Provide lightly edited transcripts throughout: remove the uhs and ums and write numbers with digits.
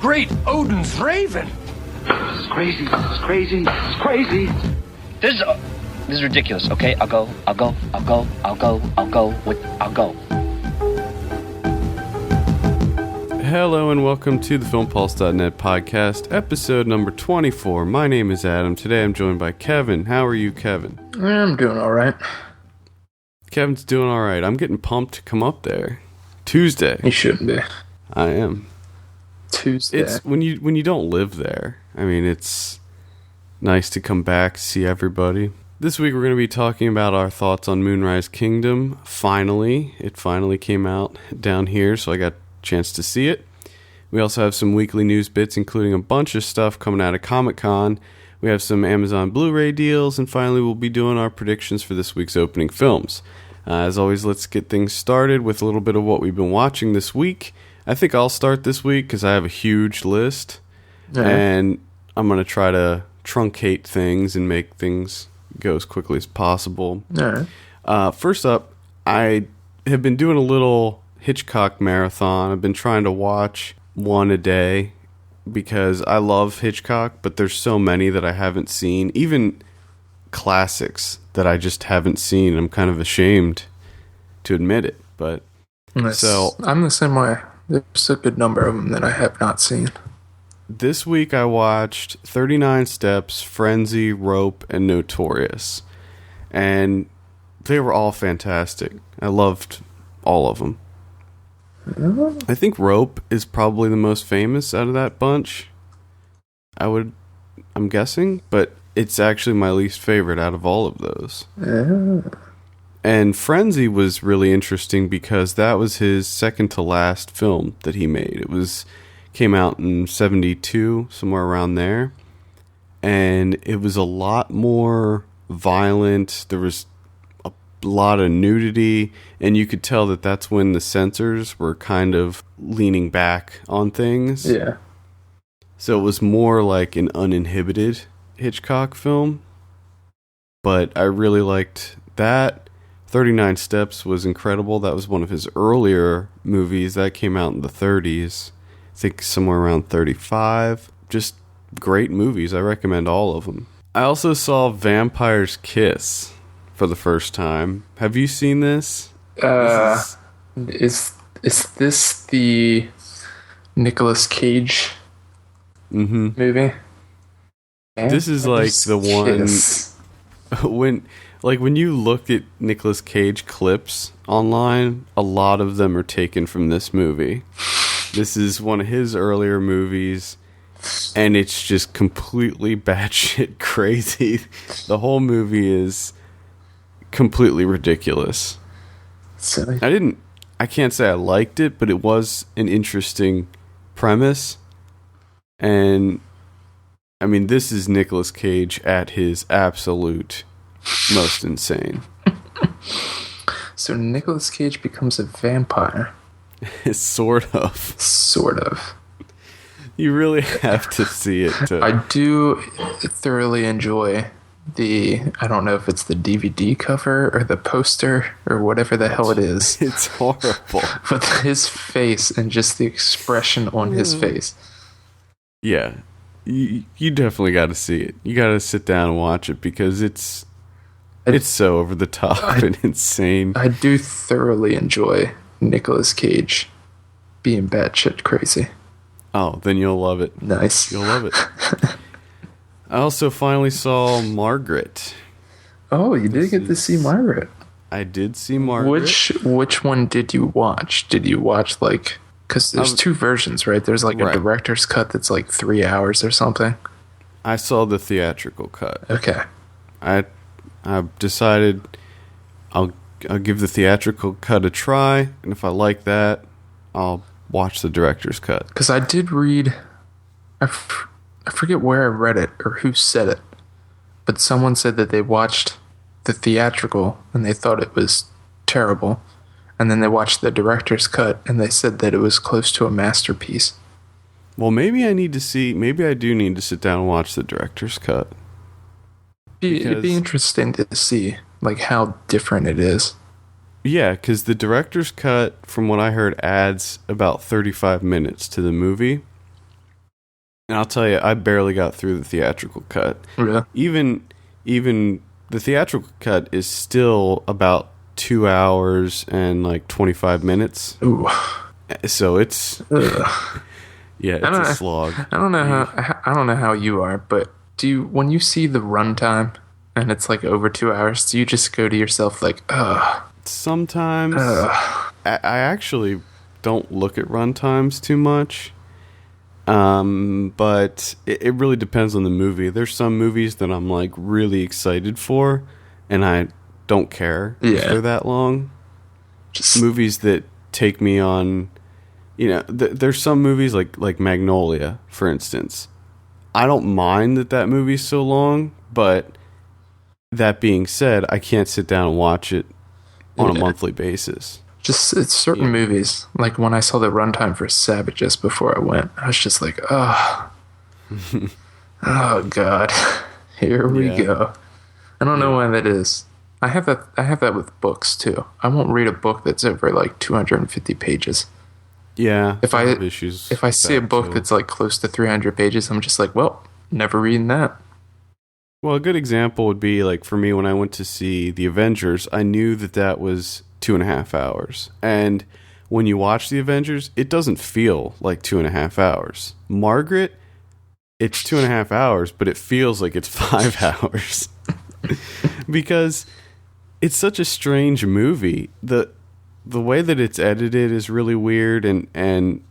Great Odin's raven! This is crazy. This is crazy. This is crazy. This is ridiculous. Okay, I'll go. Hello and welcome to the FilmPulse.net podcast, episode number 24. My name is Adam. Today I'm joined by Kevin. How are you, Kevin? I'm doing alright. Kevin's doing alright. I'm getting pumped to come up there. Tuesday. You shouldn't be. I am. Tuesday. It's when you don't live there. I mean, it's nice to come back, see everybody. This week we're going to be talking about our thoughts on Moonrise Kingdom. It finally came out down here, so I got a chance to see it. We also have some weekly news bits, including a bunch of stuff coming out of Comic-Con. We have some Amazon Blu-ray deals, and finally we'll be doing our predictions for this week's opening films. As always, let's get things started with a little bit of what we've been watching this week. I think I'll start this week because I have a huge list, and I'm going to try to truncate things and make things go as quickly as possible. First up, I have been doing a little Hitchcock marathon. I've been trying to watch one a day because I love Hitchcock, but there's so many that I haven't seen, even classics that I just haven't seen. I'm kind of ashamed to admit it, but so I'm the same way. There's a good number of them that I have not seen. This week I watched 39 Steps, Frenzy, Rope, and Notorious. And they were all fantastic. I loved all of them. I think Rope is probably the most famous out of that bunch. I'm guessing, but it's actually my least favorite out of all of those. And Frenzy was really interesting because that was his second to last film that he made. Came out in 1972, somewhere around there. And it was a lot more violent. There was a lot of nudity. And you could tell that that's when the censors were kind of leaning back on things. Yeah. So it was more like an uninhibited Hitchcock film. But I really liked that. 39 Steps was incredible. That was one of his earlier movies. That came out in the 30s. I think somewhere around 35. Just great movies. I recommend all of them. I also saw Vampire's Kiss for the first time. Have you seen this? Is this the Nicolas Cage movie? This is like the one when you look at Nicolas Cage clips online, a lot of them are taken from this movie. This is one of his earlier movies, and it's just completely batshit crazy. The whole movie is completely ridiculous. Silly. I can't say I liked it, but it was an interesting premise. And I mean, this is Nicolas Cage at his absolute most insane. So Nicolas Cage becomes a vampire. Sort of. You really have to see it. I do thoroughly enjoy I don't know if it's the DVD cover or the poster or whatever the hell it is. It's horrible. But his face and just the expression on his face. Yeah. You definitely got to see it. You got to sit down and watch it because it's so over the top and insane. I do thoroughly enjoy Nicolas Cage being batshit crazy. Oh, then you'll love it. Nice. You'll love it. I also finally saw Margaret. Oh, you did get to see Margaret. I did see Margaret. Which one did you watch? Did you watch because there's two versions, right? There's a director's cut that's 3 hours or something. I saw the theatrical cut. Okay. I decided I'll give the theatrical cut a try, and if I like that, I'll watch the director's cut. Because I did read, I forget where I read it or who said it, but someone said that they watched the theatrical and they thought it was terrible, and then they watched the director's cut and they said that it was close to a masterpiece. Well, maybe I do need to sit down and watch the director's cut. It'd be interesting to see how different it is. Yeah, because the director's cut, from what I heard, adds about 35 minutes to the movie. And I'll tell you, I barely got through the theatrical cut. Really? Even the theatrical cut is still about 2 hours and like 25 minutes. Ooh. So it's yeah, it's a slog. I don't know how you are, but when you see the runtime and it's like over 2 hours, do you just go to yourself like, ugh? Sometimes I actually don't look at runtimes too much. But it really depends on the movie. There's some movies that I'm like really excited for, and I don't care if they're that long. Just movies that take me on, there's some movies like Magnolia, for instance. I don't mind that movie's so long, but that being said, I can't sit down and watch it on a monthly basis. Just it's certain movies, like when I saw the runtime for Sabbath just before I went, I was just like, oh, oh God, here we go. I don't know why that is. I have that with books too. I won't read a book that's over like 250 pages. Yeah. If I see a book that's like close to 300 pages, I'm just like, well, never reading that. Well, a good example would be like for me when I went to see The Avengers, I knew that was 2.5 hours. And when you watch The Avengers, it doesn't feel like 2.5 hours. Margaret, it's 2.5 hours, but it feels like it's 5 hours. Because it's such a strange movie. The way that it's edited is really weird, and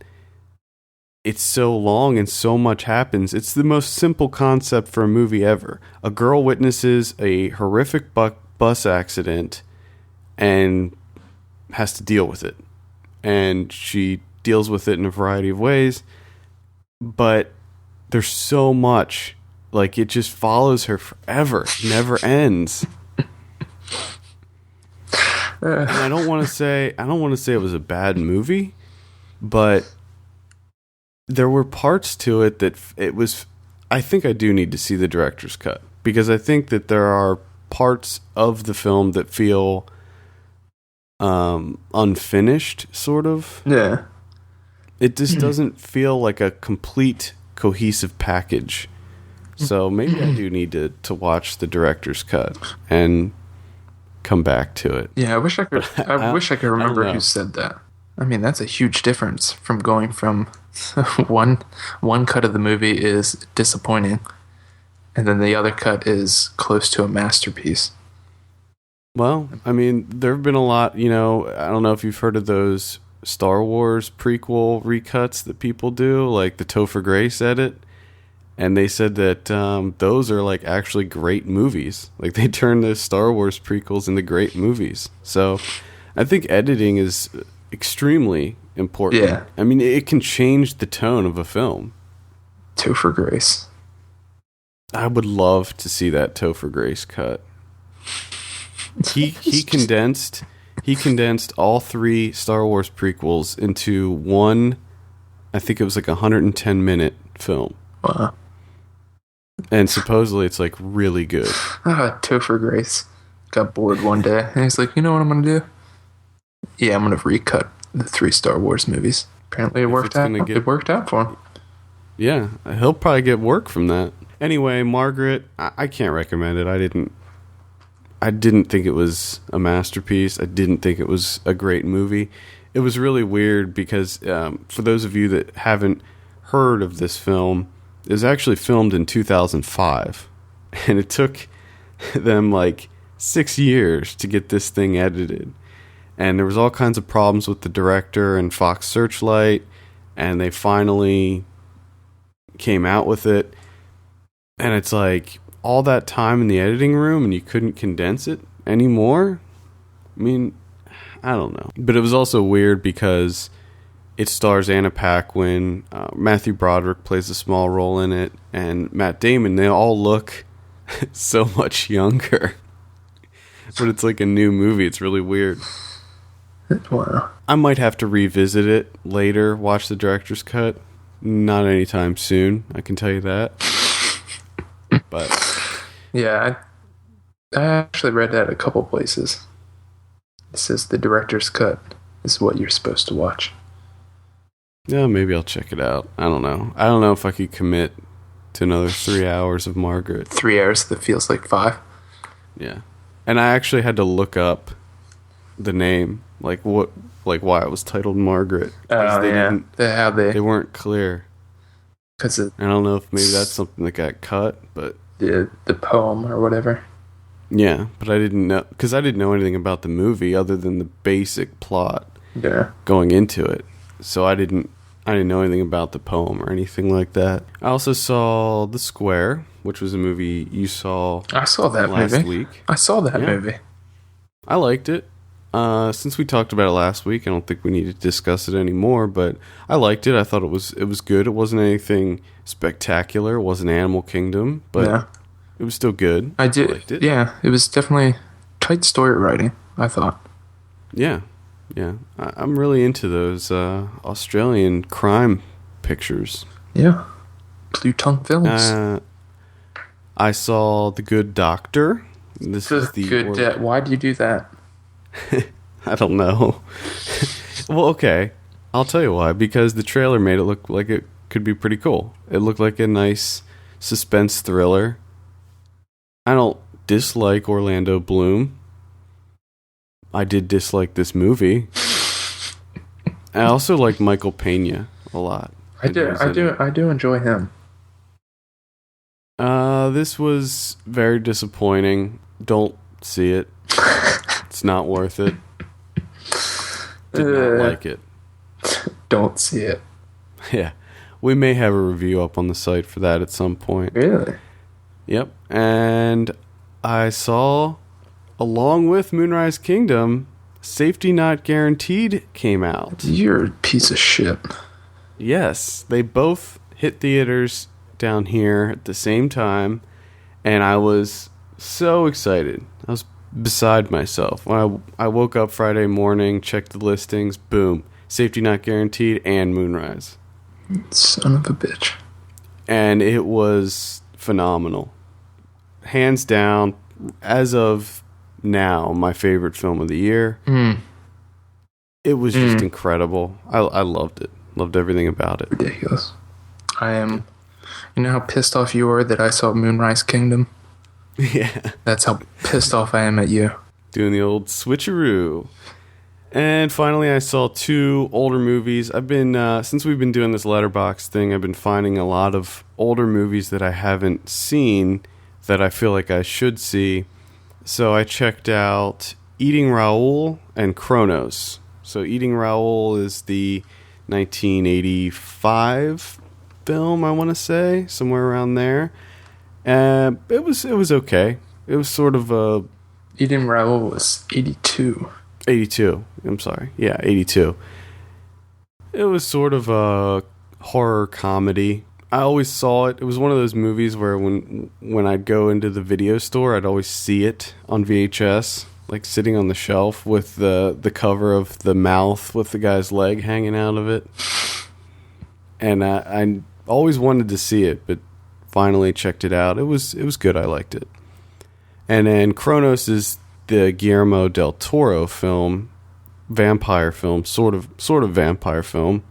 it's so long and so much happens. It's the most simple concept for a movie ever. A girl witnesses a horrific bus accident and has to deal with it. And she deals with it in a variety of ways. But there's so much. Like, it just follows her forever. It never ends. And I don't want to say it was a bad movie, but there were parts to it that it was. I think I do need to see the director's cut, because I think that there are parts of the film that feel unfinished, sort of. Yeah. It just doesn't feel like a complete, cohesive package. So maybe I do need to watch the director's cut and come back to it. Yeah, I wish I could. I wish I could remember who said that. I mean, that's a huge difference from going from one cut of the movie is disappointing, and then the other cut is close to a masterpiece. Well, I mean, there have been a lot. I don't know if you've heard of those Star Wars prequel recuts that people do, like the Topher Grace edit. And they said that those are like actually great movies. Like, they turn the Star Wars prequels into great movies. So I think editing is extremely important. Yeah. I mean, it can change the tone of a film. Topher Grace. I would love to see that Topher Grace cut. He condensed all 3 Star Wars prequels into one, I think it was like 110-minute film. Wow. And supposedly it's like really good. Topher Grace got bored one day and he's like, you know what I'm going to do? Yeah, I'm going to recut the 3 Star Wars movies. Apparently it worked out. It worked out for him. Yeah, he'll probably get work from that. Anyway, Margaret, I can't recommend it. I didn't think it was a masterpiece. I didn't think it was a great movie. It was really weird because for those of you that haven't heard of this film, it was actually filmed in 2005, and it took them like 6 years to get this thing edited. And there was all kinds of problems with the director and Fox Searchlight, and they finally came out with it. And it's like all that time in the editing room, and you couldn't condense it anymore. I mean, I don't know. But it was also weird because it stars Anna Paquin, Matthew Broderick plays a small role in it, and Matt Damon. They all look so much younger. But it's like a new movie. It's really weird. Wow. I might have to revisit it later, watch the director's cut. Not anytime soon, I can tell you that. But yeah, I actually read that a couple places. It says the director's cut is what you're supposed to watch. Yeah, maybe I'll check it out. I don't know. I don't know if I could commit to another 3 hours of Margaret. 3 hours that feels like 5. Yeah. And I actually had to look up the name, like why it was titled Margaret. Oh, yeah. They weren't clear. Because I don't know if maybe that's something that got cut, but... The poem or whatever. Yeah, but I didn't know... Because I didn't know anything about the movie other than the basic plot going into it. So I didn't know anything about the poem or anything like that. I also saw The Square, which was a movie you saw. I saw that last week. I saw that movie. I liked it. Since we talked about it last week, I don't think we need to discuss it anymore. But I liked it. I thought it was good. It wasn't anything spectacular. It wasn't Animal Kingdom, but it was still good. I liked it. Yeah, it was definitely tight story writing, I thought. Yeah. Yeah, I'm really into those Australian crime pictures. Yeah, Blue Tongue Films. I saw The Good Doctor. This is the good. Why do you do that? I don't know. Well, okay, I'll tell you why. Because the trailer made it look like it could be pretty cool. It looked like a nice suspense thriller. I don't dislike Orlando Bloom. I did dislike this movie. I also like Michael Pena a lot. I do enjoy him. This was very disappointing. Don't see it. It's not worth it. Did not like it. Don't see it. Yeah. We may have a review up on the site for that at some point. Really? Yep. And I saw... Along with Moonrise Kingdom, Safety Not Guaranteed came out. You're a piece of shit. Yes, they both hit theaters down here at the same time, and I was so excited. I was beside myself. When I woke up Friday morning, checked the listings, boom, Safety Not Guaranteed and Moonrise. Son of a bitch. And it was phenomenal. Hands down, as of... now my favorite film of the year. It was just incredible. I loved it. Loved everything about it. Ridiculous. You know how pissed off you were that I saw Moonrise Kingdom? Yeah. That's how pissed off I am at you. Doing the old switcheroo. And finally I saw 2 older movies. I've been since we've been doing this Letterboxd thing, I've been finding a lot of older movies that I haven't seen that I feel like I should see. So I checked out Eating Raoul and Cronos. So Eating Raoul is the 1985 film, I want to say, somewhere around there. It was okay. It was sort of a... Eating Raoul was 82. 82. I'm sorry. Yeah, 82. It was sort of a horror comedy. I always saw it. It was one of those movies where when I'd go into the video store, I'd always see it on VHS, like sitting on the shelf with the cover of the mouth with the guy's leg hanging out of it. And I always wanted to see it, but finally checked it out. It was good. I liked it. And then Cronos is the Guillermo del Toro film, vampire film, sort of vampire film.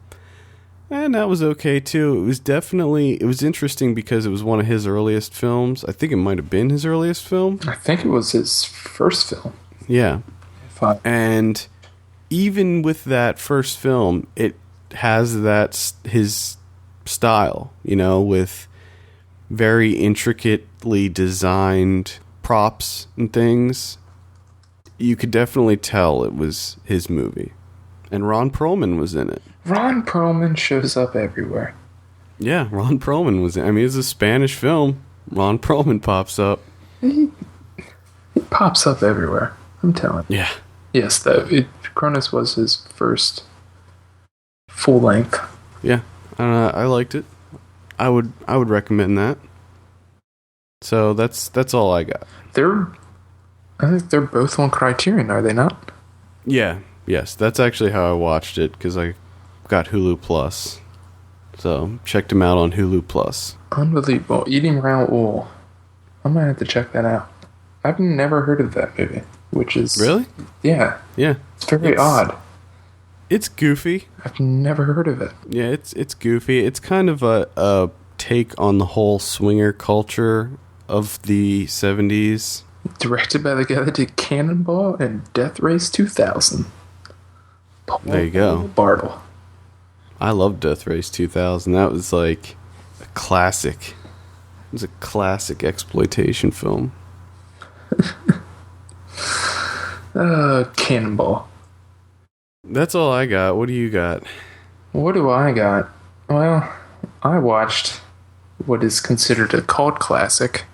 And that was okay too. It was interesting because it was one of his earliest films. I think it might have been his earliest film. I think it was his first film. Yeah. And even with that first film, it has his style, with very intricately designed props and things. You could definitely tell it was his movie. And Ron Perlman was in it. Ron Perlman shows up everywhere. Yeah, Ron Perlman was in it. I mean, it's a Spanish film. Ron Perlman pops up. He pops up everywhere. I'm telling you. Yeah. Yes, Cronos was his first full length. Yeah, I liked it. I would recommend that. So that's all I got. I think they're both on Criterion, are they not? Yeah. Yes, that's actually how I watched it, because I got Hulu Plus. So, checked him out on Hulu Plus. Unbelievable. Eating Raoul. I might have to check that out. I've never heard of that movie, which is... Really? Yeah. Yeah. It's very odd. It's goofy. I've never heard of it. Yeah, it's goofy. It's kind of a take on the whole swinger culture of the 70s. Directed by the guy that did Cannonball and Death Race 2000. There you go. Bartle. I love Death Race 2000. That was like a classic. It was a classic exploitation film. Cannonball. That's all I got. What do you got? What do I got? Well, I watched what is considered a cult classic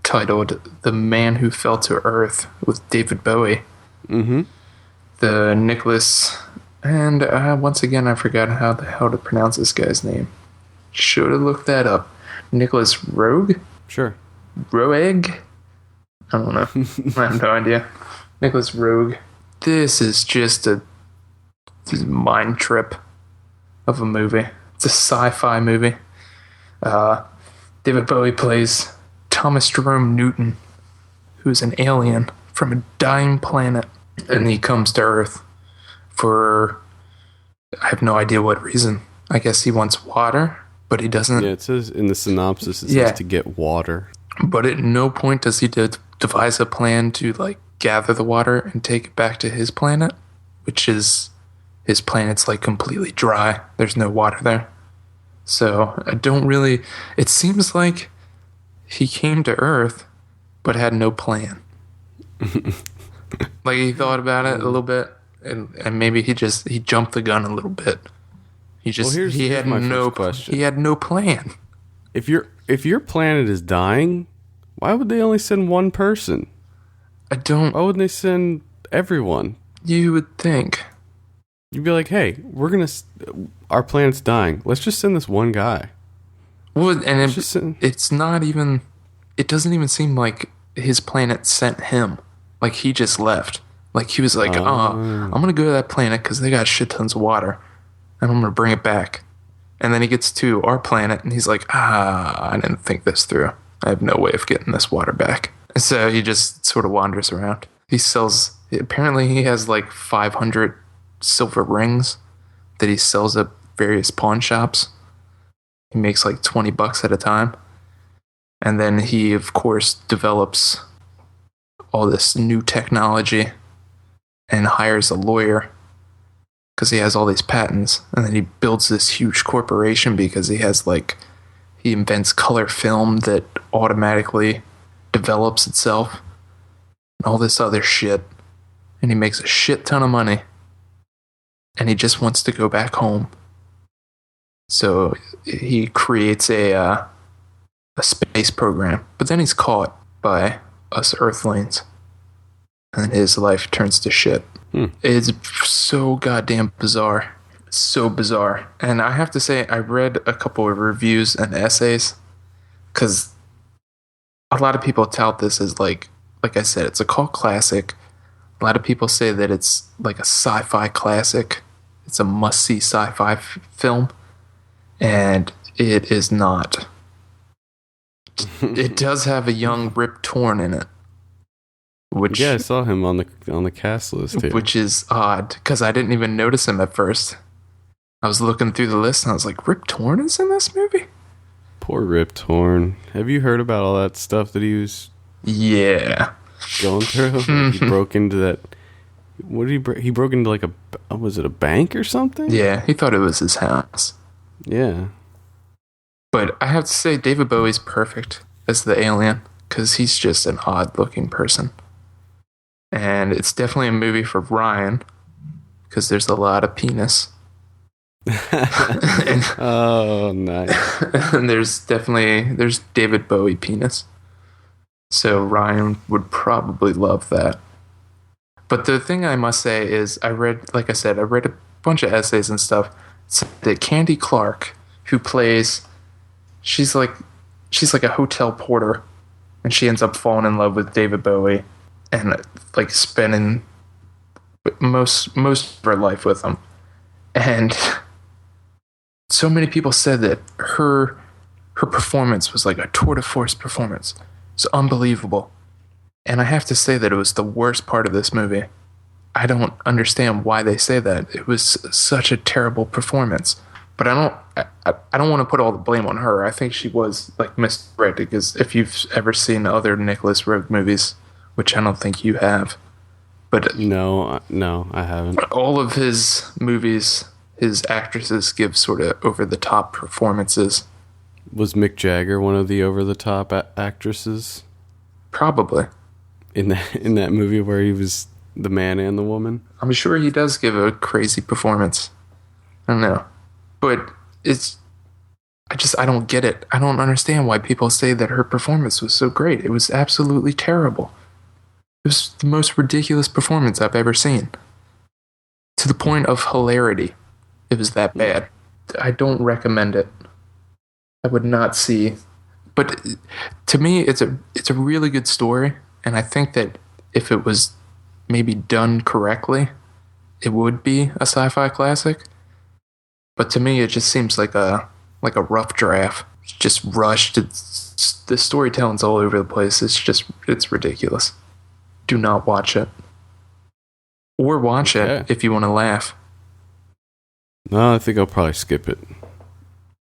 titled The Man Who Fell to Earth with David Bowie. Mm-hmm. The Nicholas... And once again, I forgot how the hell to pronounce this guy's name. Should have looked that up. Nicholas Roeg? Sure. Roeg? I don't know. I have no idea. Nicholas Roeg. This is just a mind trip of a movie. It's a sci-fi movie. David Bowie plays Thomas Jerome Newton, who's an alien from a dying planet. And he comes to Earth for, I have no idea what reason. I guess he wants water, but he doesn't. Yeah, it says in the synopsis, it says to get water. But at no point does he devise a plan to like gather the water and take it back to his planet, which is his planet's like completely dry. There's no water there. So I don't really, it seems like he came to Earth but had no plan. Like he thought about it a little bit and maybe he jumped the gun a little bit. He had no plan. If your planet is dying, why would they only send one person? Why wouldn't they send everyone? You would think. You'd be like, hey, our planet's dying. Let's just send this one guy. Well, and it's not even, it doesn't even seem like his planet sent him. Like he just left. Like he was like, I'm going to go to that planet because they got shit tons of water. And I'm going to bring it back. And then he gets to our planet and he's like, I didn't think this through. I have no way of getting this water back. So he just sort of wanders around. Apparently he has like 500 silver rings that he sells at various pawn shops. He makes like $20 at a time. And then he, of course, develops all this new technology and hires a lawyer because he has all these patents. And then he builds this huge corporation because he invents color film that automatically develops itself and all this other shit. And he makes a shit ton of money. And he just wants to go back home. So he creates a space program. But then he's caught by us Earthlings. And his life turns to shit. It's so goddamn bizarre. So bizarre. And I have to say, I read a couple of reviews and essays. Because a lot of people tout this as like I said, it's a cult classic. A lot of people say that it's like a sci-fi classic. It's a must-see sci-fi film. And it is not. It does have a young Rip Torn in it. I saw him on the cast list here. Which is odd, because I didn't even notice him at first. I was looking through the list and I was like, Rip Torn is in this movie? Poor Rip Torn. Have you heard about all that stuff that he was going through? He broke into that... What did he break? He broke into like was it a bank or something? Yeah, he thought it was his house. Yeah. But I have to say, David Bowie's perfect as the alien, because he's just an odd-looking person. And it's definitely a movie for Ryan, because there's a lot of penis. Oh, nice. And there's David Bowie penis. So Ryan would probably love that. But the thing I must say is I read a bunch of essays and stuff that Candy Clark, who plays, she's like a hotel porter, and she ends up falling in love with David Bowie and like spending most of her life with him. And so many people said that her performance was like a tour de force performance. It's unbelievable. And I have to say that it was the worst part of this movie. I don't understand why they say that. It was such a terrible performance. But I don't want to put all the blame on her. I think she was like misdirected, because if you've ever seen other Nicholas Roeg movies, which I don't think you have, but No, I haven't. all of his movies, his actresses give sort of over the top performances. Was Mick Jagger one of the over-the-top actresses Probably. in that movie where he was the man and the woman? I'm sure he does give a crazy performance. I don't know. But I don't get it. I don't understand why people say that her performance was so great. It was absolutely terrible. It was the most ridiculous performance I've ever seen. To the point of hilarity. It was that bad. I don't recommend it. I would not see. But to me, it's a really good story, and I think that if it was maybe done correctly, it would be a sci-fi classic. But to me, it just seems like a rough draft. It's just rushed. The storytelling's all over the place. It's ridiculous. Do not watch it. Or watch it if you want to laugh. No, I think I'll probably skip it.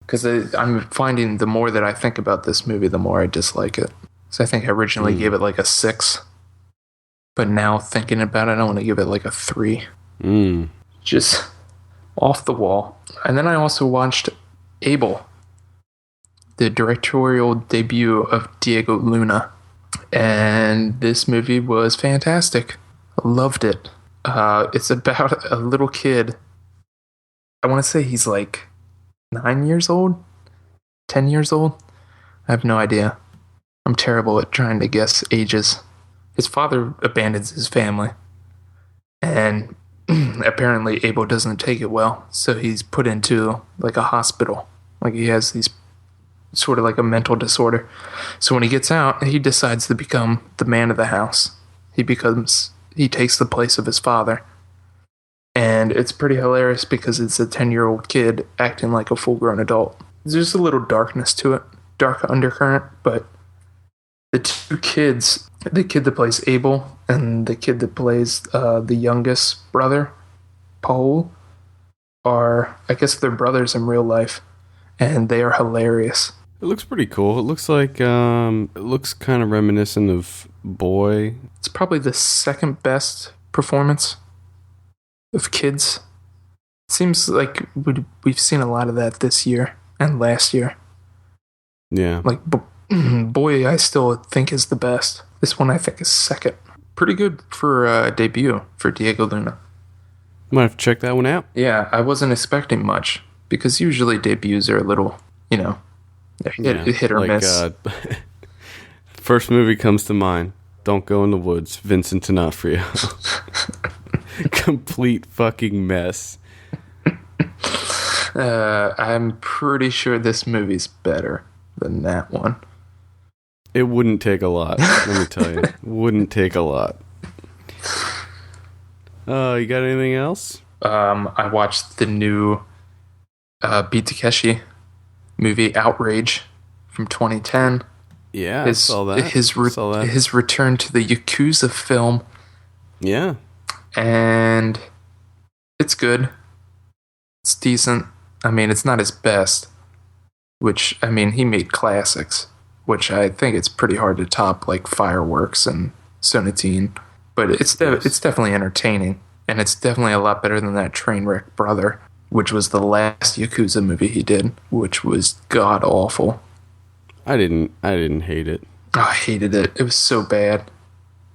Because I'm finding the more that I think about this movie, the more I dislike it. So I think I originally gave it like a 6. But now thinking about it, I want to give it like a 3. Just off the wall. And then I also watched Abel, the directorial debut of Diego Luna. And this movie was fantastic. I loved it. It's about a little kid. I want to say he's like 9 years old? 10 years old? I have no idea. I'm terrible at trying to guess ages. His father abandons his family. And apparently Abel doesn't take it well. So he's put into like a hospital. Like he has these sort of like a mental disorder. So when he gets out, he decides to become the man of the house. He takes the place of his father. And it's pretty hilarious because it's a 10-year-old kid acting like a full-grown adult. There's a little darkness to it, dark undercurrent, but the two kids, the kid that plays Abel and the kid that plays the youngest brother, Paul, are, I guess they're brothers in real life, and they are hilarious. It looks pretty cool. It looks like, it looks kind of reminiscent of Boy. It's probably the second best performance of kids. It seems like we've seen a lot of that this year and last year. Yeah. Like, Boy, I still think is the best. This one I think is second. Pretty good for a debut for Diego Luna. Might have to check that one out. Yeah, I wasn't expecting much, because usually debuts are a little, hit or miss. First movie comes to mind. Don't Go in the Woods. Vincent D'Onofrio. Complete fucking mess. I'm pretty sure this movie's better than that one. It wouldn't take a lot, let me tell you. Wouldn't take a lot. You got anything else? I watched the new Beat Takeshi movie, Outrage, from 2010. Yeah, I saw that. His return to the Yakuza film. Yeah. And it's good. It's decent. I mean, it's not his best, which, I mean, he made classics, which I think it's pretty hard to top, like Fireworks and Sonatine. But it's definitely entertaining, and it's definitely a lot better than that Trainwreck Brother, which was the last Yakuza movie he did, which was god awful. I didn't hate it. Oh, I hated it. It was so bad,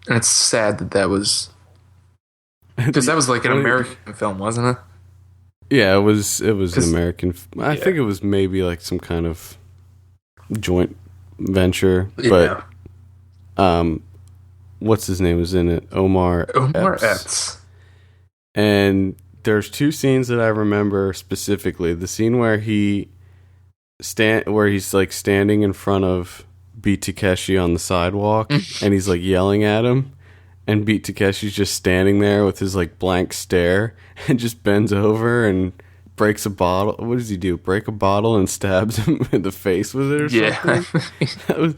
and it's sad that was, because that was like an American film, wasn't it? Yeah, it was an American. I think it was maybe like some kind of joint venture, but what's his name was in it? Omar Epps. And there's two scenes that I remember specifically. The scene where he's like standing in front of Beat Takeshi on the sidewalk and he's like yelling at him, and Beat Takeshi's just standing there with his like blank stare and just bends over and breaks a bottle. What does he do? Break a bottle and stabs him in the face with it or something? Yeah.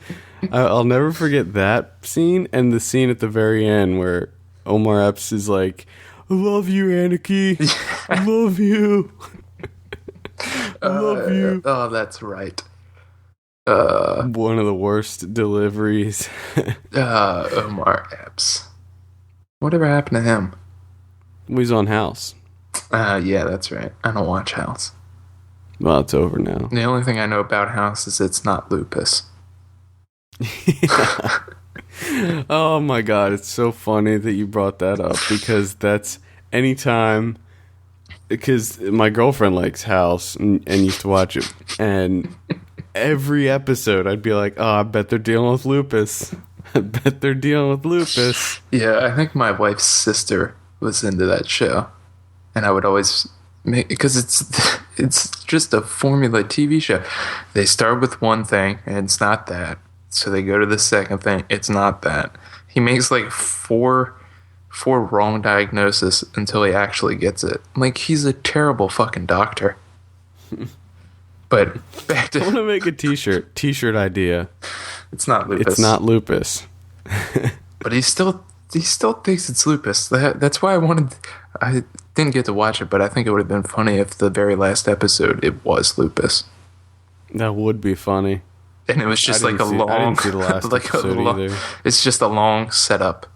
I'll never forget that scene, and the scene at the very end where Omar Epps is like, I love you, Anarchy. I love you. I love you. Oh, that's right. One of the worst deliveries. Omar Epps. Whatever happened to him? He's on House. Yeah, that's right. I don't watch House. Well, it's over now. The only thing I know about House is it's not lupus. Oh my god, it's so funny that you brought that up, because that's anytime, because my girlfriend likes House and used to watch it, and every episode I'd be like, oh, I bet they're dealing with lupus. I bet they're dealing with lupus. Yeah, I think my wife's sister was into that show, and I would always make, because it's just a formula TV show. They start with one thing and it's not that, so they go to the second thing, it's not that. He makes like four wrong diagnoses until he actually gets it. Like, he's a terrible fucking doctor. But back to, I want to make a t-shirt idea. It's not lupus. It's not lupus. But he still thinks it's lupus. That's why I didn't get to watch it, but I think it would have been funny if the very last episode it was lupus. That would be funny. And it was just like a long, I didn't see the last episode either. It's just a long setup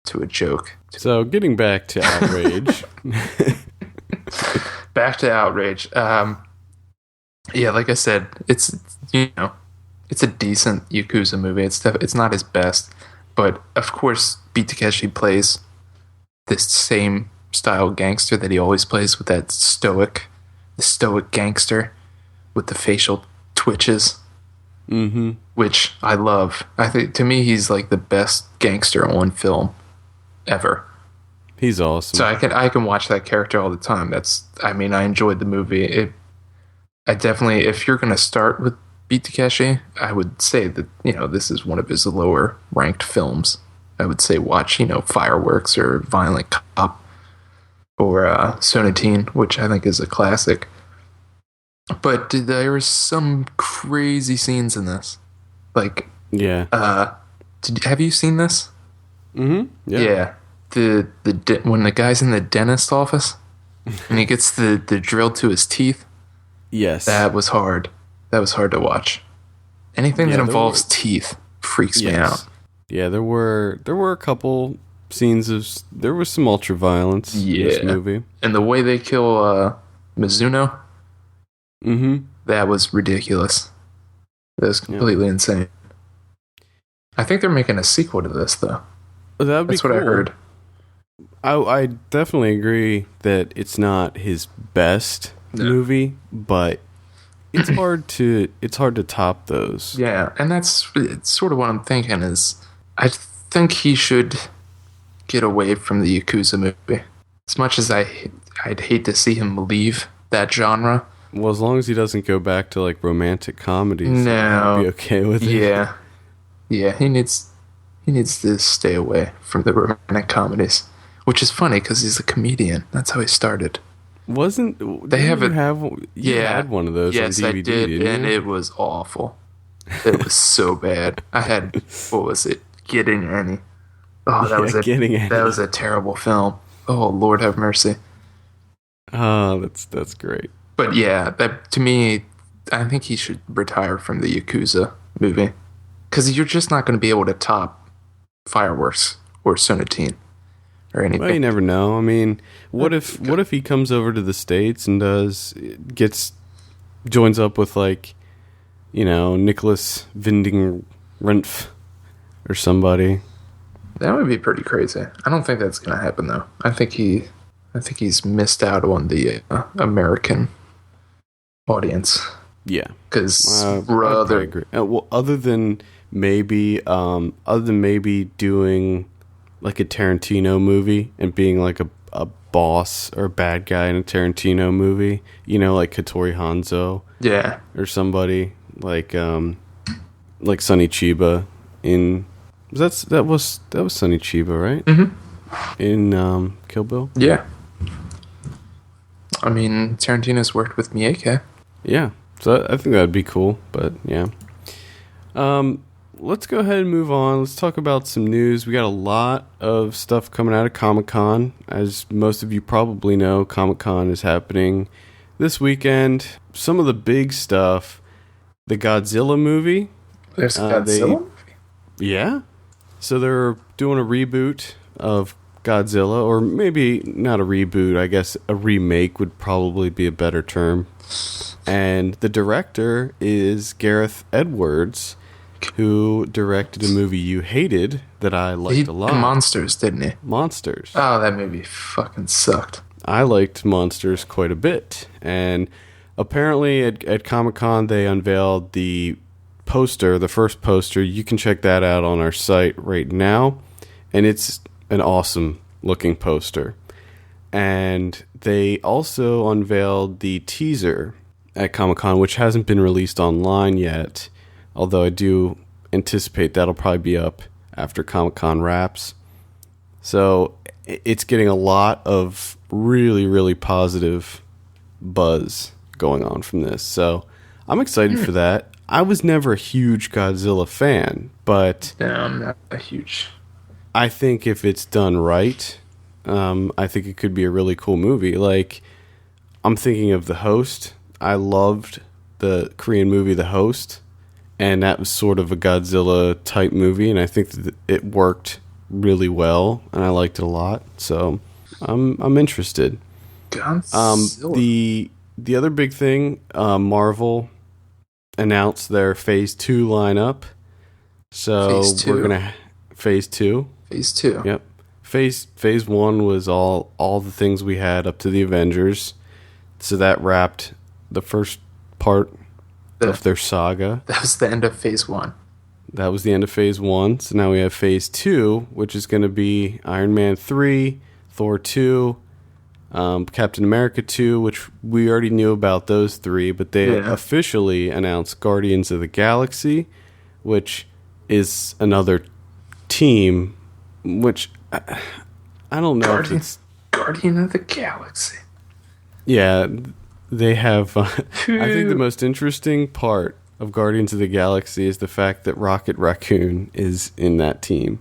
to a joke. So getting back to Outrage. Back to Outrage. Yeah, like I said, it's it's a decent Yakuza movie. It's not his best, but of course, Beat Takeshi plays this same style gangster that he always plays, with that stoic gangster with the facial twitches. Mm-hmm. Which I love. I think, to me, he's like the best gangster on film ever. He's awesome. So I can watch that character all the time. I enjoyed the movie. I definitely, if you're going to start with Beat Takeshi, I would say that, this is one of his lower ranked films. I would say watch, Fireworks or Violent Cop or Sonatine, which I think is a classic. But there were some crazy scenes in this. Like, yeah. Have you seen this? Mm-hmm. Yeah. When the guy's in the dentist office and he gets the drill to his teeth. Yes. That was hard. That was hard to watch. Anything that involves teeth freaks me out. Yeah, there were a couple scenes there was some ultra violence in this movie. And the way they kill Mizuno, that was ridiculous. That was completely insane. I think they're making a sequel to this, though. That's what I heard. I definitely agree that it's not his best movie, but it's hard to top those. Yeah, and it's sort of what I'm thinking is, I think he should get away from the Yakuza movie. As much as I'd hate to see him leave that genre. Well, as long as he doesn't go back to like romantic comedies, I'd be okay with it. Yeah. Yeah, he needs to stay away from the romantic comedies, which is funny because he's a comedian. That's how he started. They had one of those on DVD, I did, and it was awful. It was so bad. I had, what was it? Getting Annie. Oh, that was a terrible film. Oh, Lord have mercy. Oh, that's great. But yeah, to me, I think he should retire from the Yakuza movie, because you're just not going to be able to top Fireworks or Sonatine or anything. Well, you never know. I mean, what if he comes over to the States and joins up with like, Nicholas Winding Refn or somebody? That would be pretty crazy. I don't think that's going to happen, though. I think he's missed out on the American audience. Yeah, because I agree. Well, other than maybe doing like a Tarantino movie and being like a boss or a bad guy in a Tarantino movie, like Hattori Hanzo, or somebody like Sonny Chiba in that was Sonny Chiba, right? Mm-hmm. In Kill Bill. Yeah. I mean, Tarantino's worked with Miike. Yeah, so I think that'd be cool. But yeah, let's go ahead and move on. Let's talk about some news. We got a lot of stuff coming out of Comic-Con. As most of you probably know, Comic-Con is happening this weekend. Some of the big stuff, the Godzilla movie. There's a Godzilla movie? Yeah. So they're doing a reboot of Godzilla, or maybe not a reboot. I guess a remake would probably be a better term. And the director is Gareth Edwards, who directed a movie you hated that I liked a lot. Monsters, didn't he? Monsters. Oh, that movie fucking sucked. I liked Monsters quite a bit. And apparently at Comic-Con they unveiled the poster, the first poster. You can check that out on our site right now. And it's an awesome looking poster. And they also unveiled the teaser at Comic-Con, which hasn't been released online yet, although I do anticipate that'll probably be up after Comic-Con wraps. So it's getting a lot of really, really positive buzz going on from this. So I'm excited for that. I was never a huge Godzilla fan, but no, I'm not a huge. I think if it's done right, I think it could be a really cool movie. Like, I'm thinking of The Host. I loved the Korean movie The Host, and that was sort of a Godzilla type movie, and I think that it worked really well, and I liked it a lot. So I'm interested. Godzilla. The other big thing, Marvel announced their Phase 2 lineup. So we're gonna Phase 2. Phase 2. Yep. Phase 1 was all the things we had up to the Avengers. So that wrapped the first part of their saga. That was the end of Phase 1. That was the end of Phase 1. So now we have Phase 2, which is going to be Iron Man 3, Thor 2, Captain America 2, which we already knew about those three, but they officially announced Guardians of the Galaxy, which is another team, which I don't know if it's... Guardian of the Galaxy. Yeah, they have... I think the most interesting part of Guardians of the Galaxy is the fact that Rocket Raccoon is in that team.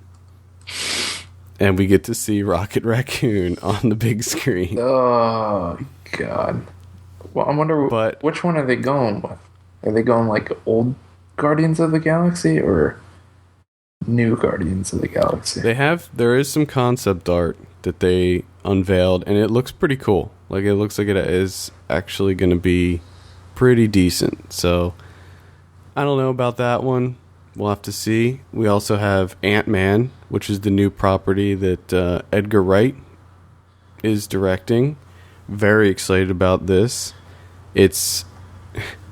And we get to see Rocket Raccoon on the big screen. Oh, God. Well, I wonder which one are they going with? Are they going like old Guardians of the Galaxy or new Guardians of the Galaxy? There is some concept art that they unveiled, and it looks pretty cool. Like, it looks like it is actually going to be pretty decent. So, I don't know about that one. We'll have to see. We also have Ant-Man, which is the new property that Edgar Wright is directing. Very excited about this. It's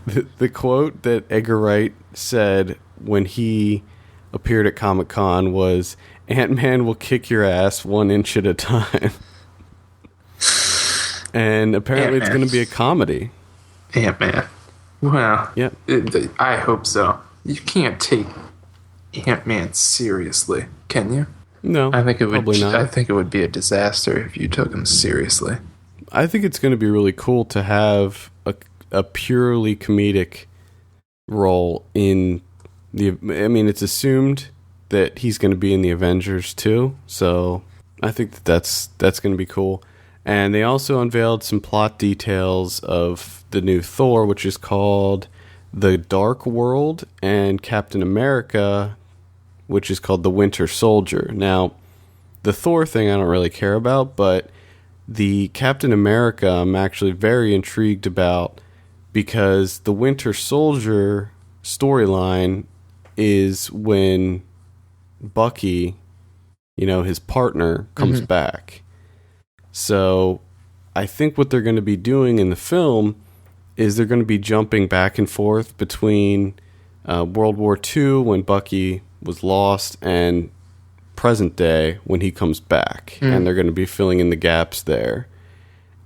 the quote that Edgar Wright said when he appeared at Comic-Con was, "Ant-Man will kick your ass 1 inch at a time." And apparently Ant-Man. It's going to be a comedy. Ant-Man. Well, yeah. I hope so. You can't take Ant-Man seriously, can you? No, I think it would. Probably not. I think it would be a disaster if you took him seriously. I think it's going to be really cool to have a purely comedic role in the... I mean, it's assumed that he's going to be in the Avengers too, so I think that's going to be cool. And they also unveiled some plot details of the new Thor, which is called The Dark World, and Captain America, which is called The Winter Soldier. Now, the Thor thing I don't really care about, but the Captain America I'm actually very intrigued about, because the Winter Soldier storyline is when Bucky, his partner, comes back. So I think what they're going to be doing in the film is they're going to be jumping back and forth between World War II, when Bucky was lost, and present day when he comes back. And they're going to be filling in the gaps there.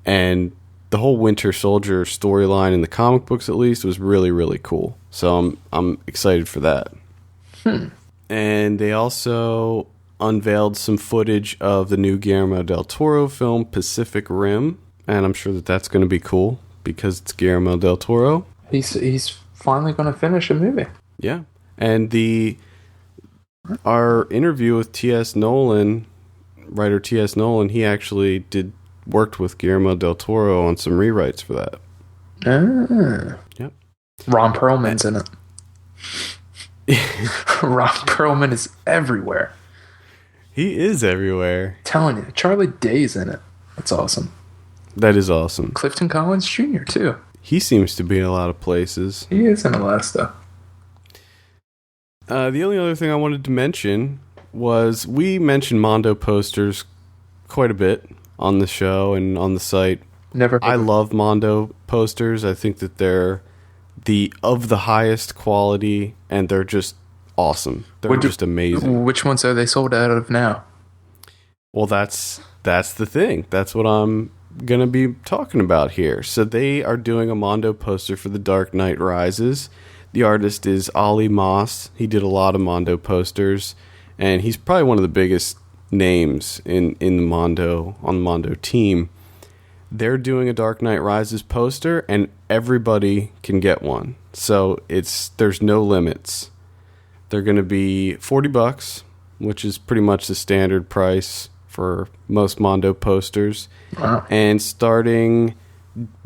And the whole Winter Soldier storyline in the comic books, at least, was really, really cool. So I'm excited for that. And they also unveiled some footage of the new Guillermo del Toro film, Pacific Rim. And I'm sure that that's going to be cool, because it's Guillermo del Toro. He's finally going to finish a movie. Yeah. And the Our interview with T.S. Nolan, writer T.S. Nolan, he actually worked with Guillermo del Toro on some rewrites for that. Yep. Ron Perlman's in it. Ron Perlman is everywhere. He is everywhere. Telling you, Charlie Day's in it. That's awesome. That is awesome. Clifton Collins Jr. too. He seems to be in a lot of places. He is in a lot of stuff. The only other thing I wanted to mention was we mentioned Mondo posters quite a bit on the show and on the site. I love Mondo posters. I think that they're of the highest quality, and they're just awesome. They're just amazing. Which ones are they sold out of now? Well, that's the thing. That's what I'm going to be talking about here. So they are doing a Mondo poster for The Dark Knight Rises. The artist is Ollie Moss. He did a lot of Mondo posters, and he's probably one of the biggest names on the Mondo team. They're doing a Dark Knight Rises poster, and everybody can get one. So there's no limits. They're going to be $40, which is pretty much the standard price for most Mondo posters. Wow. And starting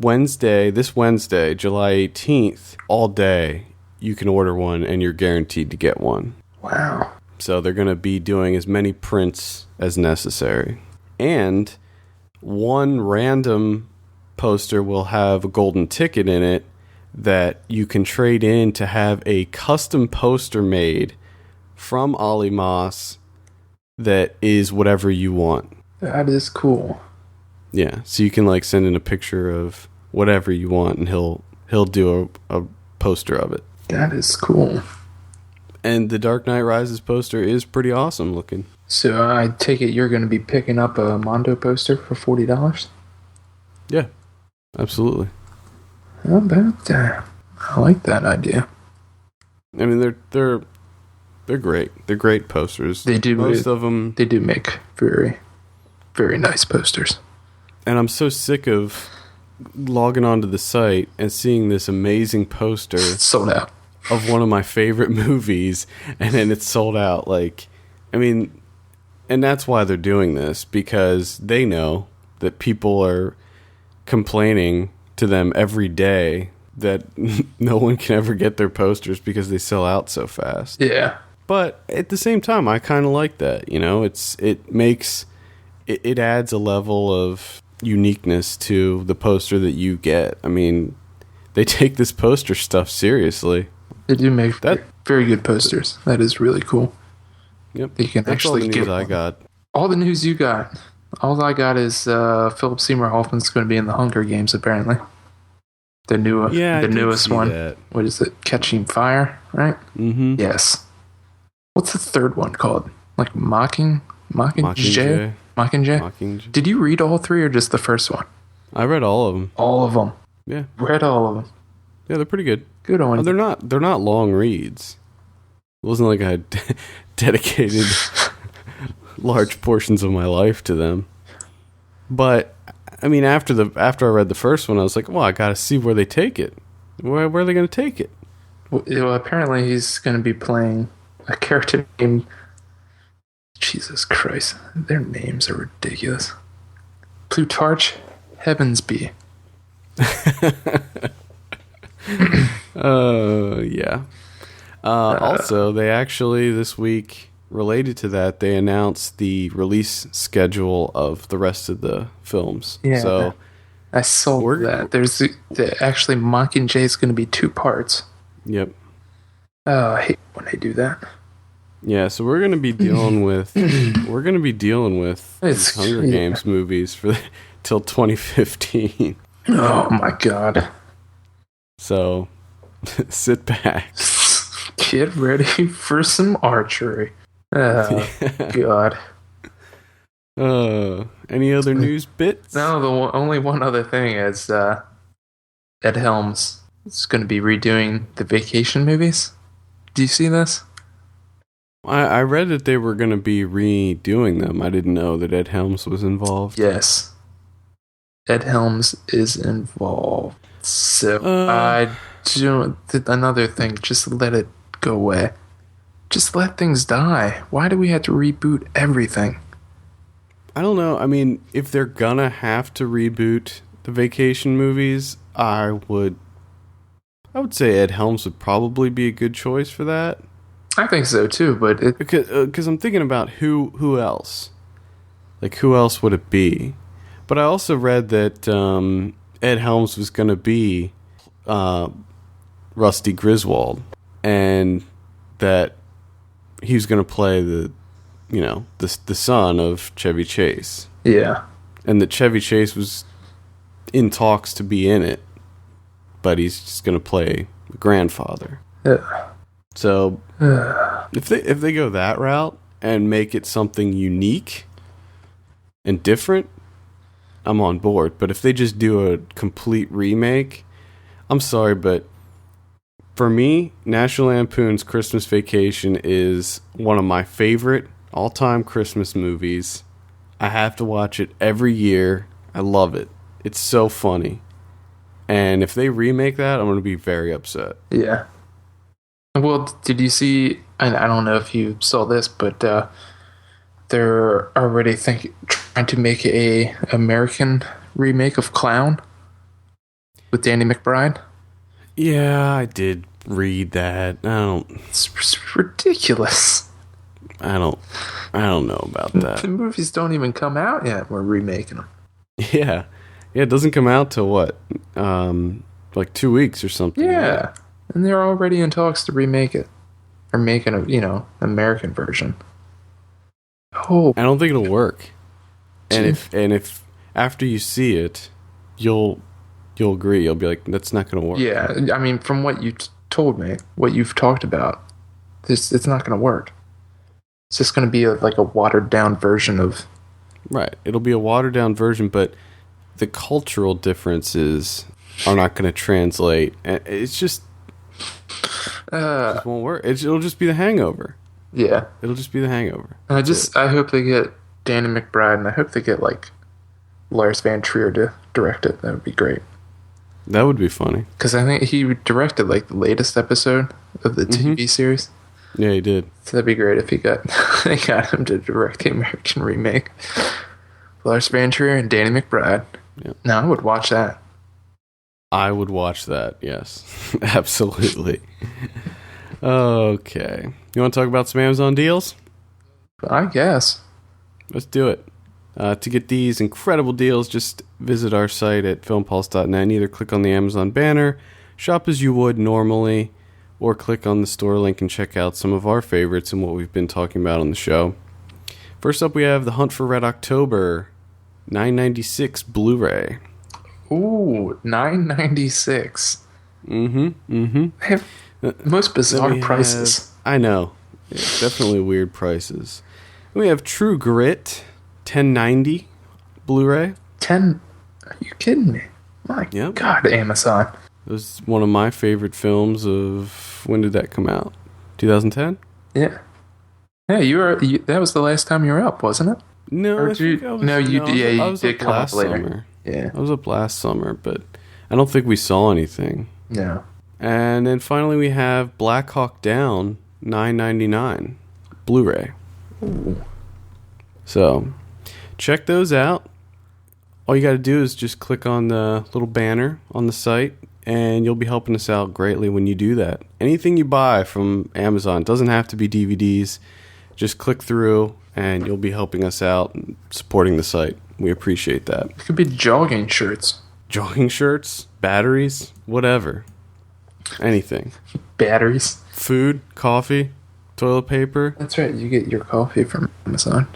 this Wednesday, July 18th, all day, you can order one, and you're guaranteed to get one. Wow. So they're going to be doing as many prints as necessary. And one random poster will have a golden ticket in it that you can trade in to have a custom poster made from Ollie Moss that is whatever you want. That is cool. Yeah, so you can send in a picture of whatever you want, and he'll do a poster of it. That is cool. And the Dark Knight Rises poster is pretty awesome looking. So I take it you're going to be picking up a Mondo poster for $40? Yeah, absolutely. How about that? I like that idea. I mean, they're great. They're great posters. They do. Most of them. They do make very, very nice posters. And I'm so sick of logging onto the site and seeing this amazing poster Sold out of one of my favorite movies, and then it's sold out. And that's why they're doing this, because they know that people are complaining to them every day that no one can ever get their posters because they sell out so fast. Yeah. But at the same time, I kind of like that. It adds a level of uniqueness to the poster that you get. I mean, they take this poster stuff seriously. They do make very good posters. That is really cool. Yep. They can That's actually all the news I got. All the news you got. All I got is Philip Seymour Hoffman's going to be in the Hunger Games, apparently. The newest one. That. What is it? Catching Fire, right? Mm-hmm. Yes. What's the third one called? Mockingjay? Mockingjay. Did you read all three or just the first one? I read all of them. All of them. Yeah. Read all of them. Yeah, they're pretty good. Good on you. They're not long reads. It wasn't like I dedicated large portions of my life to them. But I mean, after I read the first one, I was like, well, I got to see where they take it. Where are they going to take it? Well, apparently he's going to be playing a character named... Jesus Christ. Their names are ridiculous. Plutarch Heavensby. Yeah. Also, they actually, this week, related to that, they announced the release schedule of the rest of the films. Yeah. So I saw that. There's actually Mockingjay is going to be 2 parts. Yep. I hate when they do that. Yeah, so we're going to be dealing with these Hunger Games movies till 2015. Oh my god. So sit back. Get ready for some archery. Oh god. Any other news bits? No, only one other thing is Ed Helms is going to be redoing the Vacation movies. Do you see this? I read that they were going to be redoing them. I didn't know that Ed Helms was involved. Yes. Ed Helms is involved. So I do another thing. Just let it go away. Just let things die. Why do we have to reboot everything? I don't know. I mean, if they're gonna have to reboot the vacation movies, I would say Ed Helms would probably be a good choice for that. I think so too, but Because I'm thinking about who else? Like, who else would it be? But I also read that Ed Helms was going to be Rusty Griswold, and that he was going to play the son of Chevy Chase. yeah. And that Chevy Chase was in talks to be in it, but he's just going to play the grandfather. Yeah. So if they go that route and make it something unique and different, I'm on board. But if they just do a complete remake, I'm sorry, but for me, National Lampoon's Christmas Vacation is one of my favorite all-time Christmas movies. I have to watch it every year. I love it. It's so funny. And if they remake that, I'm going to be very upset. Yeah. Well, did you see, and I don't know if you saw this, but they're already trying to make a American remake of Clown with Danny McBride. Yeah, I did read that. It's ridiculous. I don't know about that. The movies don't even come out yet. We're remaking them. Yeah, it doesn't come out till what, like 2 weeks or something. Yeah, right? and they're already in talks to remake it or make an American version. Oh, I don't think it'll work. And if after you see it, you'll agree. You'll be like, that's not going to work. yeah. I mean, from what you told me, what you've talked about, it's not going to work. It's just going to be like a watered down version of. Right. It'll be a watered down version, but the cultural differences are not going to translate. It's just. It just won't work. It'll just be The Hangover. Yeah. It'll just be The Hangover. I hope they get Danny McBride, and I hope they get like Lars Van Trier to direct it. That would be great. That would be funny. Because I think he directed like the latest episode of the TV series. Yeah, he did. So that'd be great if they got him to direct the American remake. Lars Van Trier and Danny McBride. Yeah. No, I would watch that. I would watch that, yes. Absolutely. Okay. You want to talk about some Amazon deals? I guess. Let's do it. To get these incredible deals, just visit our site at filmpulse.net. Either click on the Amazon banner, shop as you would normally, or click on the store link and check out some of our favorites and what we've been talking about on the show. First up, we have The Hunt for Red October, $9.96 Blu-ray. Ooh, $9.96. Mm-hmm. They have most bizarre prices. I know. Yeah, definitely weird prices. We have True Grit, $10.90 Blu-ray. 10? Are you kidding me? My God, Amazon. It was one of my favorite films of... When did that come out? 2010? Yeah. Yeah, that was the last time you were up, wasn't it? No, Or you did come up later. Summer. Yeah. I was up last summer, but I don't think we saw anything. No. And then finally we have Black Hawk Down, $9.99 Blu-ray. Ooh. So, check those out. All you got to do is just click on the little banner on the site, and you'll be helping us out greatly when you do that. Anything you buy from Amazon, doesn't have to be DVDs. Just click through, and you'll be helping us out and supporting the site. We appreciate that. It could be jogging shirts. Jogging shirts, batteries, whatever. Anything. Batteries. Food, coffee, toilet paper. That's right, you get your coffee from Amazon.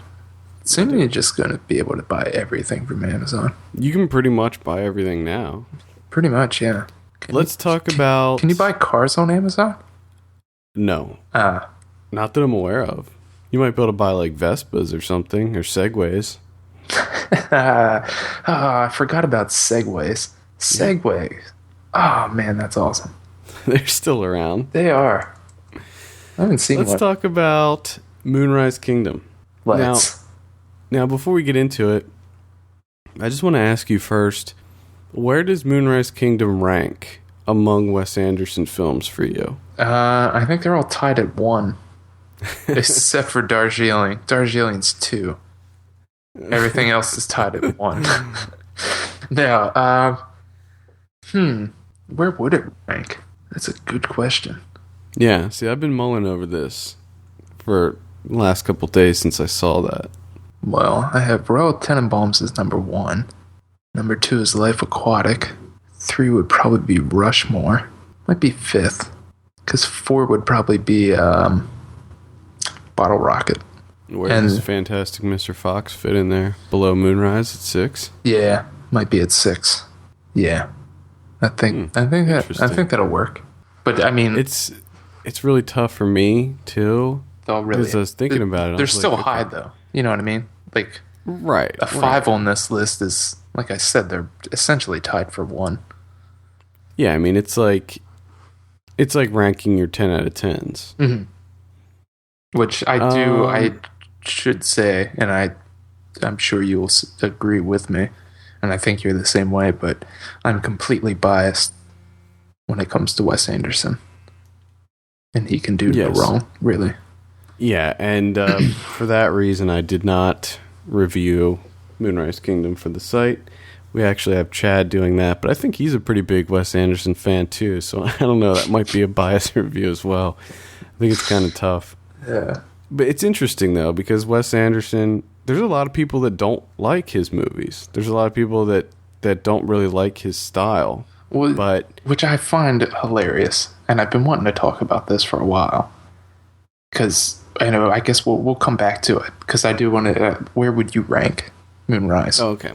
Soon you're just going to be able to buy everything from Amazon. You can pretty much buy everything now. Pretty much, yeah. Let's talk about... Can you buy cars on Amazon? No. Ah. Not that I'm aware of. You might be able to buy like Vespas or something, or Segways. I forgot about Segways. Segways. Oh, man, that's awesome. They're still around. They are. I haven't seen one. Let's talk about Moonrise Kingdom. Now, before we get into it, I just want to ask you first, where does Moonrise Kingdom rank among Wes Anderson films for you? I think they're all tied at 1. except for Darjeeling. Darjeeling's 2. Everything else is tied at 1. Now, where would it rank? That's a good question. Yeah, see, I've been mulling over this for the last couple days since I saw that. Well, I have Royal Tenenbaums as number 1. Number 2 is Life Aquatic. 3 would probably be Rushmore. Might be 5th. Because 4 would probably be Bottle Rocket. Where does Fantastic Mr. Fox fit in there? Below Moonrise at 6? Yeah, might be at 6. Yeah. I think that'll work. But I mean, it's really tough for me too. Because I was thinking about it. They're still high though. You know what I mean? Like right. A 5 on this list is, like I said, they're essentially tied for 1. Yeah, I mean it's like ranking your 10 out of 10s. Mm-hmm. Which I should say, and I'm sure you will agree with me, and I think you're the same way, but I'm completely biased when it comes to Wes Anderson. And he can do no wrong, really. Yeah, and for that reason, I did not review Moonrise Kingdom for the site. We actually have Chad doing that, but I think he's a pretty big Wes Anderson fan too, so I don't know, that might be a biased review as well. I think it's kind of tough. Yeah. But it's interesting, though, because Wes Anderson, there's a lot of people that don't like his movies. There's a lot of people that don't really like his style. Well, which I find hilarious, and I've been wanting to talk about this for a while. Because, I guess we'll come back to it, because I do want to, where would you rank Moonrise? Oh, okay.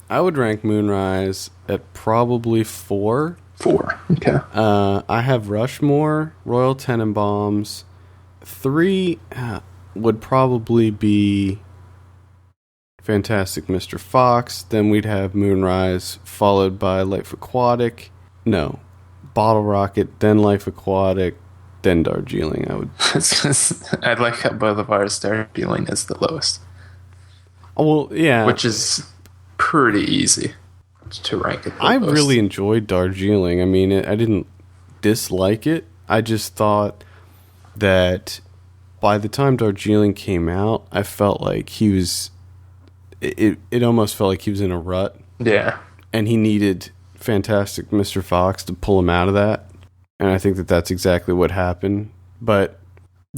I would rank Moonrise at probably 4. 4, okay. I have Rushmore, Royal Tenenbaums. 3 would probably be Fantastic Mr. Fox. Then we'd have Moonrise, followed by Life Aquatic. No, Bottle Rocket, then Life Aquatic, then Darjeeling. I like how both of ours Darjeeling is the lowest. Well, yeah. Which is pretty easy to rank it. I really enjoyed Darjeeling. I mean, I didn't dislike it. I just thought that by the time Darjeeling came out, I felt like he was... It almost felt like he was in a rut. Yeah. And he needed Fantastic Mr. Fox to pull him out of that. And I think that that's exactly what happened. But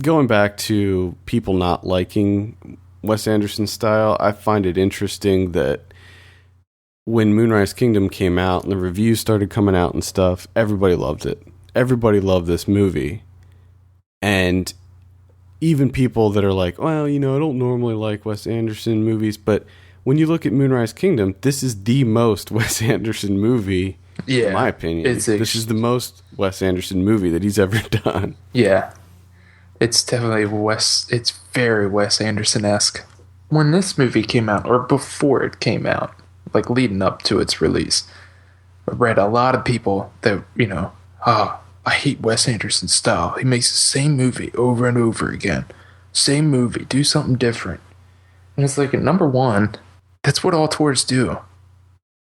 going back to people not liking Wes Anderson's style, I find it interesting that when Moonrise Kingdom came out and the reviews started coming out and stuff, everybody loved it. Everybody loved this movie. And even people that are like, well, I don't normally like Wes Anderson movies, but when you look at Moonrise Kingdom, this is the most Wes Anderson movie, in my opinion. This is the most Wes Anderson movie that he's ever done. Yeah. It's definitely it's very Wes Anderson-esque. When this movie came out, or before it came out, like leading up to its release, I read a lot of people that, I hate Wes Anderson's style. He makes the same movie over and over again. Same movie. Do something different. And it's like, number one, that's what auteurs do.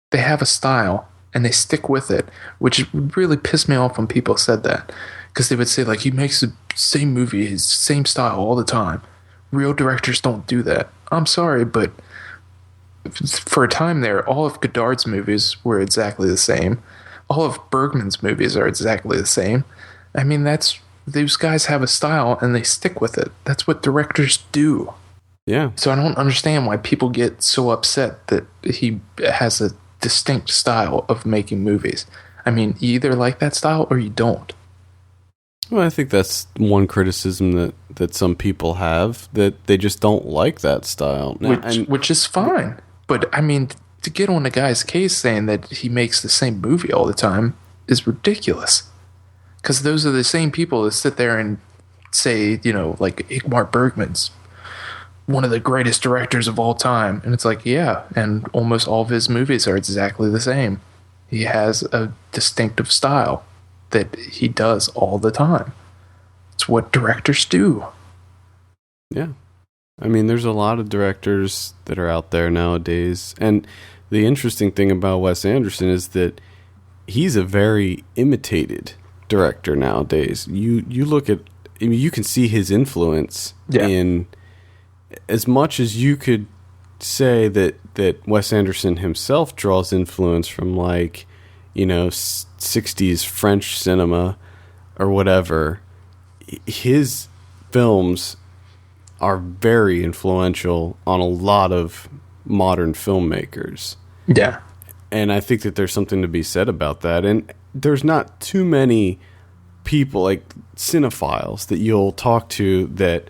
They have a style, and they stick with it, which would really piss me off when people said that. Because they would say, like, he makes the same movie, his same style all the time. Real directors don't do that. I'm sorry, but for a time there, all of Godard's movies were exactly the same. All of Bergman's movies are exactly the same. I mean, those guys have a style and they stick with it. That's what directors do. Yeah. So I don't understand why people get so upset that he has a distinct style of making movies. I mean, you either like that style or you don't. Well, I think that's one criticism that some people have, that they just don't like that style. Which is fine. But, I mean, to get on a guy's case saying that he makes the same movie all the time is ridiculous. Because those are the same people that sit there and say, like, Ingmar Bergman's one of the greatest directors of all time. And it's like, yeah, and almost all of his movies are exactly the same. He has a distinctive style that he does all the time. It's what directors do. Yeah. I mean, there's a lot of directors that are out there nowadays. And the interesting thing about Wes Anderson is that he's a very imitated director nowadays. You look at I mean, you can see his influence in as much as you could say that Wes Anderson himself draws influence from, like, 60s French cinema or whatever. His films are very influential on a lot of modern filmmakers. Yeah. And I think that there's something to be said about that. And there's not too many people, like cinephiles, that you'll talk to that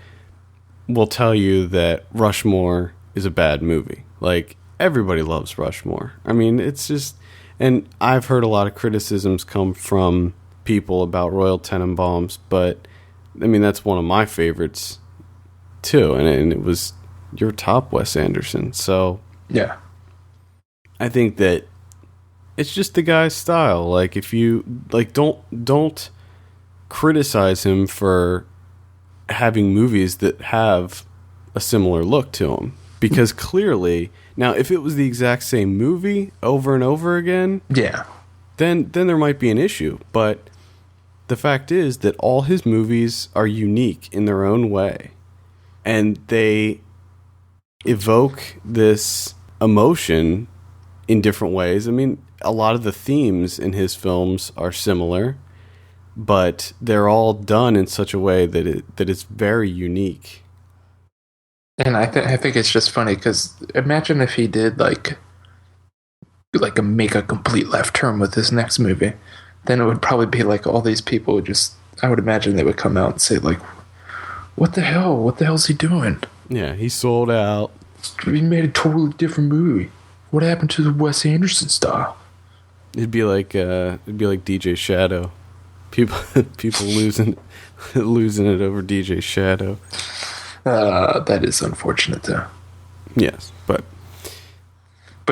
will tell you that Rushmore is a bad movie. Like, everybody loves Rushmore. I mean, it's just... And I've heard a lot of criticisms come from people about Royal Tenenbaums, but, I mean, that's one of my favorites, too. And it was your top Wes Anderson. So, yeah. I think that it's just the guy's style. Like, if you... Like, don't criticize him for having movies that have a similar look to him, because clearly, now if it was the exact same movie over and over again, then there might be an issue. But the fact is that all his movies are unique in their own way, and they evoke this emotion in different ways. I mean, a lot of the themes in his films are similar, but they're all done in such a way that it's very unique. And I think it's just funny because imagine if he did like make a complete left turn with this next movie, then it would probably be like all these people would just, I would imagine they would come out and say like, what the hell's he doing? Yeah, he sold out. He made a totally different movie. What happened to the Wes Anderson style? It'd be like DJ Shadow. People losing it over DJ Shadow. That is unfortunate, though. Yes, but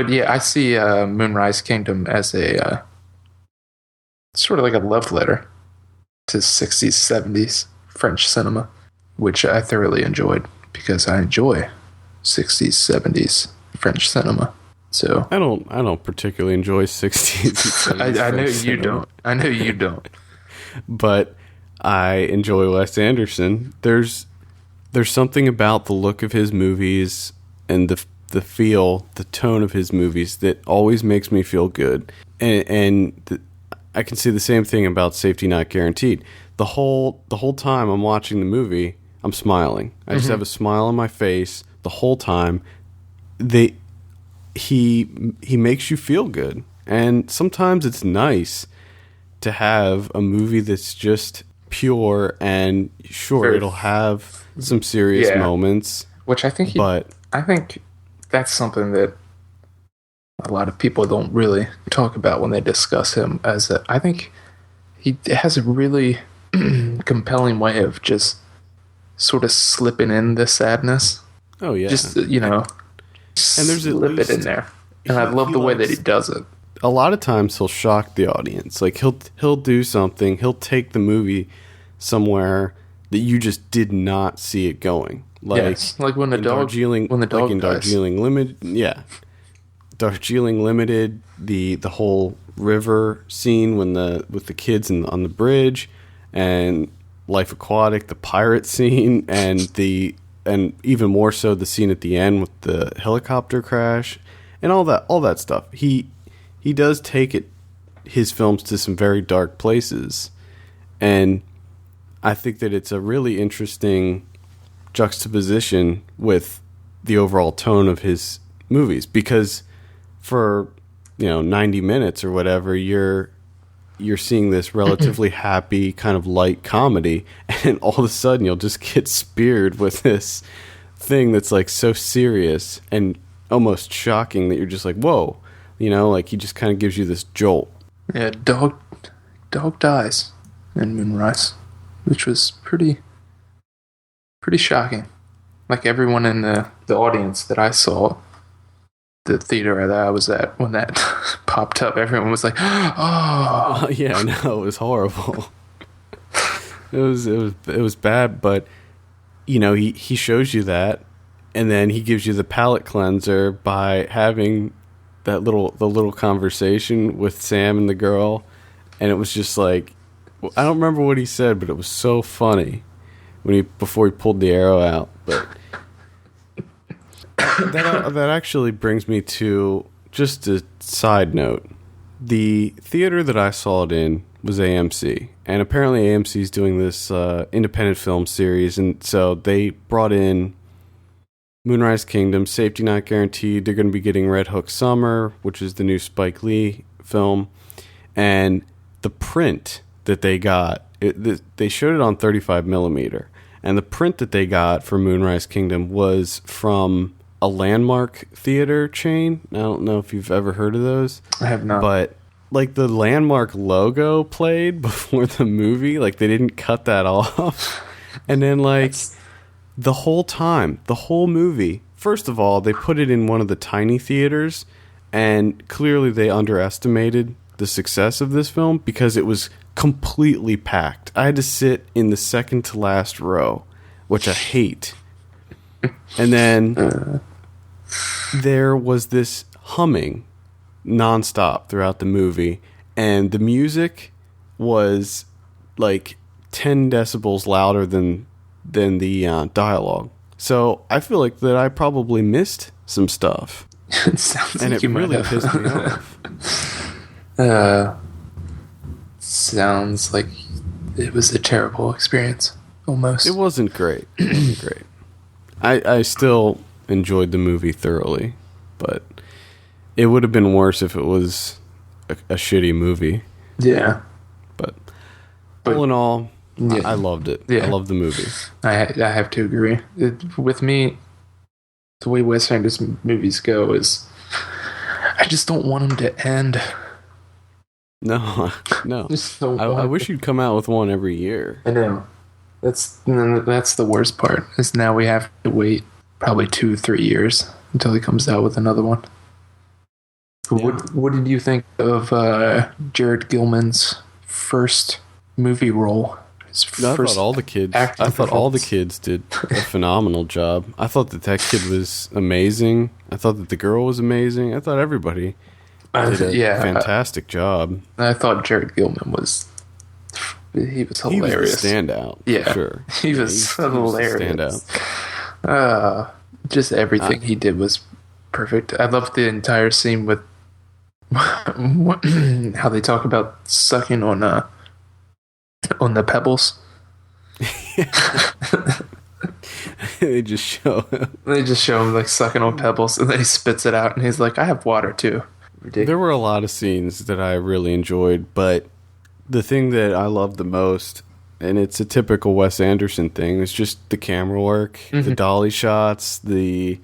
yeah, I see Moonrise Kingdom as a sort of like a love letter to 60s, 70s French cinema, which I thoroughly enjoyed because I enjoy 60s, 70s French cinema. So I don't particularly enjoy 60s. I know you don't. I know you don't. But I enjoy Wes Anderson. There's something about the look of his movies and the feel, the tone of his movies that always makes me feel good. And I can see the same thing about Safety Not Guaranteed. The whole time I'm watching the movie, I'm smiling. I just have a smile on my face the whole time. He makes you feel good. And sometimes it's nice to have a movie that's just pure, and sure, it'll have some serious moments, which I think I think that's something that a lot of people don't really talk about when they discuss him. I think he has a really compelling way of just sort of slipping in the sadness. Oh yeah, just and there's slip it in there, and I love the way that he does it. A lot of times he'll shock the audience. Like he'll do something. He'll take the movie somewhere that you just did not see it going. Like when the dog dies. Darjeeling Limited, Darjeeling Limited, the whole river scene with the kids on the bridge, and Life Aquatic, the pirate scene, and even more so the scene at the end with the helicopter crash, and all that stuff. He does take his films to some very dark places, and I think that it's a really interesting juxtaposition with the overall tone of his movies, because for 90 minutes or whatever, you're seeing this relatively happy kind of light comedy, and all of a sudden you'll just get speared with this thing that's like so serious and almost shocking that you're just like, whoa. Like he just kind of gives you this jolt. Yeah, dog dies in Moonrise, which was pretty shocking. Like everyone in the audience that I saw, the theater that I was at, when that popped up, everyone was like, "Oh, yeah, no, it was horrible. it was bad." But he shows you that, and then he gives you the palate cleanser by having the little conversation with Sam and the girl, and it was just like, I don't remember what he said, but it was so funny. before he pulled the arrow out. But that actually brings me to just a side note. The theater that I saw it in was AMC, and apparently AMC is doing this independent film series, and so they brought in Moonrise Kingdom, Safety Not Guaranteed. They're going to be getting Red Hook Summer, which is the new Spike Lee film, and the print that they got, they showed it on 35 millimeter, and the print that they got for Moonrise Kingdom was from a Landmark theater chain. I don't know if you've ever heard of those. I have not. But like the Landmark logo played before the movie, like they didn't cut that off. And then like the whole time, the whole movie, first of all, they put it in one of the tiny theaters, and clearly they underestimated the success of this film because it was completely packed. I had to sit in the second to last row, which I hate. And then there was this humming nonstop throughout the movie, and the music was like 10 decibels louder than the dialogue. So I feel like that I probably missed some stuff. It sounds and like it you really might have. pissed me off. Sounds like it was a terrible experience, almost. It wasn't great. It wasn't great. I still enjoyed the movie thoroughly, but it would have been worse if it was a shitty movie. Yeah. But all in all, yeah. I loved it. Yeah. I loved the movie. I have to agree. With me, the way Wes Anderson movies go is I just don't want them to end. No. Just don't I want wish you'd come out with one every year. I know. That's the worst part, is now we have to wait probably 2-3 years until he comes out with another one. Yeah. What did you think of Jared Gilman's first movie role? I thought all the kids did a phenomenal job. I thought that kid was amazing. I thought that the girl was amazing. I thought everybody did a fantastic job. I thought Jared Gilman was hilarious. He was the standout. Yeah, for sure. He was hilarious. Standout. Just everything he did was perfect. I loved the entire scene with how they talk about sucking on the pebbles. They just show him like sucking on pebbles, and then he spits it out, and he's like, "I have water too." Ridiculous. There were a lot of scenes that I really enjoyed, but the thing that I loved the most, and it's a typical Wes Anderson thing, is just the camera work, the dolly shots, I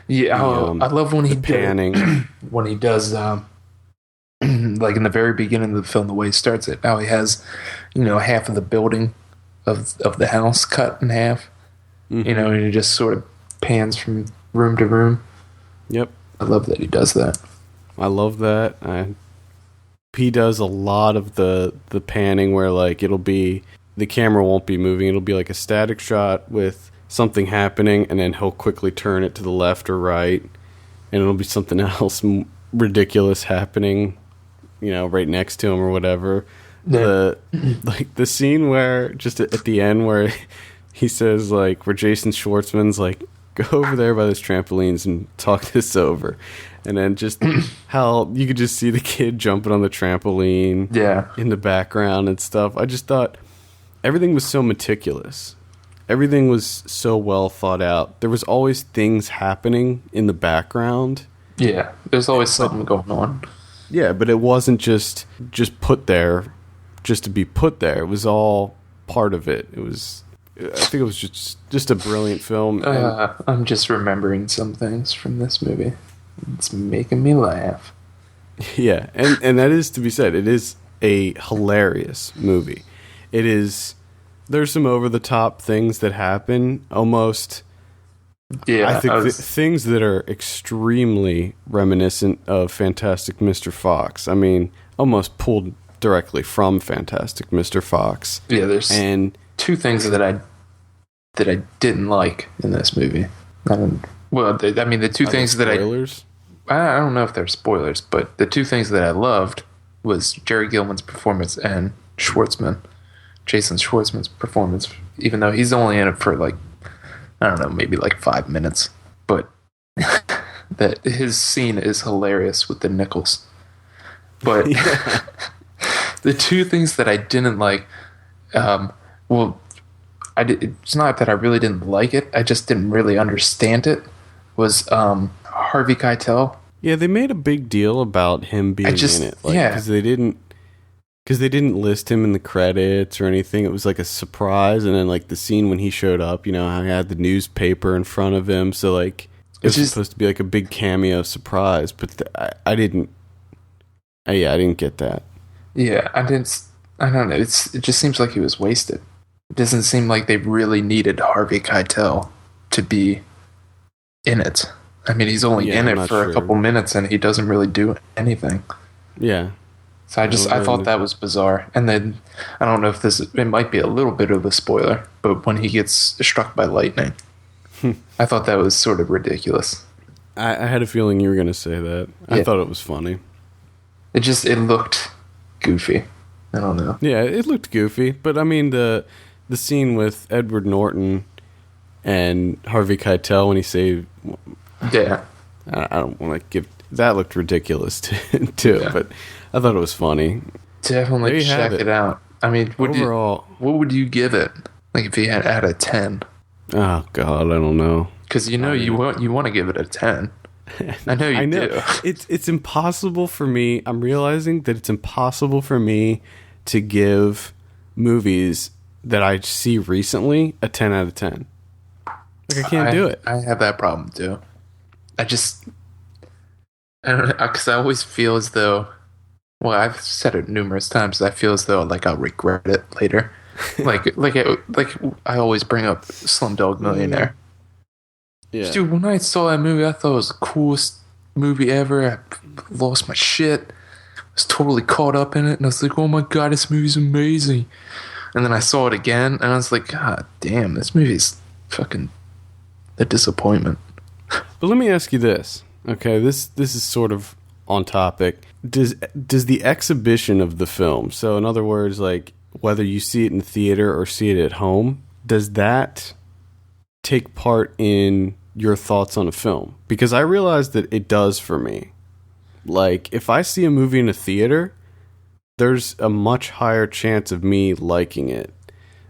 love when he panning. When he does like in the very beginning of the film, the way he starts it, how he has, half of the building of the house cut in half, and he just sort of pans from room to room. Yep. I love that he does that. I love that. He does a lot of the panning where like it'll be, the camera won't be moving, it'll be like a static shot with something happening, and then he'll quickly turn it to the left or right, and it'll be something else ridiculous happening, right next to him or whatever. Yeah. The scene where just at the end where he says like, where Jason Schwartzman's like, go over there by those trampolines and talk this over, and then just how you could just see the kid jumping on the trampoline in the background and stuff. I just thought everything was so meticulous. Everything was so well thought out. There was always things happening in the background. Yeah, there's always something going on. Yeah, but it wasn't just put there just to be put there. It was all part of it. I think it was just a brilliant film. I'm just remembering some things from this movie. It's making me laugh. Yeah, and that is to be said. It is a hilarious movie. It is. There's some over-the-top things that happen, almost. Yeah, I think things that are extremely reminiscent of Fantastic Mr. Fox. I mean, almost pulled directly from Fantastic Mr. Fox. Yeah, there's two things that I didn't like in this movie. The two things that spoilers? I don't know if they're spoilers, but the two things that I loved was Jerry Gilman's performance and Schwartzman. Jason Schwartzman's performance, even though he's only in it for like, I don't know, maybe like 5 minutes. But that his scene is hilarious with the nickels. But the two things that I didn't like, it's not that I really didn't like it, I just didn't really understand it, was Harvey Keitel. Yeah, they made a big deal about him being in it. Because they didn't list him in the credits or anything. It was like a surprise. And then like the scene when he showed up, you know, how he had the newspaper in front of him. So like it was supposed to be like a big cameo surprise. But I didn't get that. Yeah, I don't know. It just seems like he was wasted. It doesn't seem like they really needed Harvey Keitel to be in it. I mean, he's only in it for a couple minutes, and he doesn't really do anything. Yeah. So I thought that was bizarre. And then, I don't know if it might be a little bit of a spoiler, but when he gets struck by lightning, I thought that was sort of ridiculous. I had a feeling you were going to say that. I thought it was funny. It looked goofy. I don't know. Yeah, it looked goofy, but I mean, the scene with Edward Norton and Harvey Keitel when he saved... Yeah. I don't want to give... That looked ridiculous, too, but I thought it was funny. Definitely check it out. I mean, overall... what would you give it? Like, if you had out of 10? Oh, God, I don't know. Because you want to give it a 10. I know you do. It's impossible for me. I'm realizing that it's impossible for me to give movies that I see recently a 10 out of 10. Like, I can't do it. I have that problem, too. I don't know, because I always feel as though, well, I've said it numerous times, I feel as though like I'll regret it later. like I always bring up Slumdog Millionaire. Yeah. Dude, when I saw that movie, I thought it was the coolest movie ever. I lost my shit. I was totally caught up in it, and I was like, oh my God, this movie's amazing. And then I saw it again, and I was like, God damn, this movie's fucking a disappointment. But let me ask you this. Okay, this is sort of on topic. Does the exhibition of the film, so in other words, like whether you see it in the theater or see it at home, does that take part in your thoughts on a film? Because I realize that it does for me. Like, if I see a movie in a theater, there's a much higher chance of me liking it